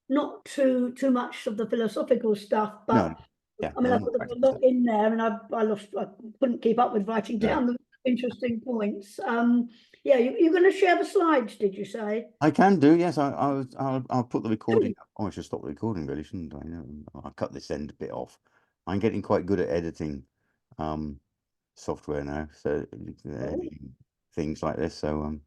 not too much of the philosophical stuff, but No. Yeah. I mean, I put a lot in there, and I couldn't keep up with writing down the interesting points. Yeah, you're going to share the slides, did you say? I can do, yes. I'll put the recording up. Oh, I should stop the recording, really, shouldn't I? I'll cut this end bit off. I'm getting quite good at editing software now, so editing things like this. So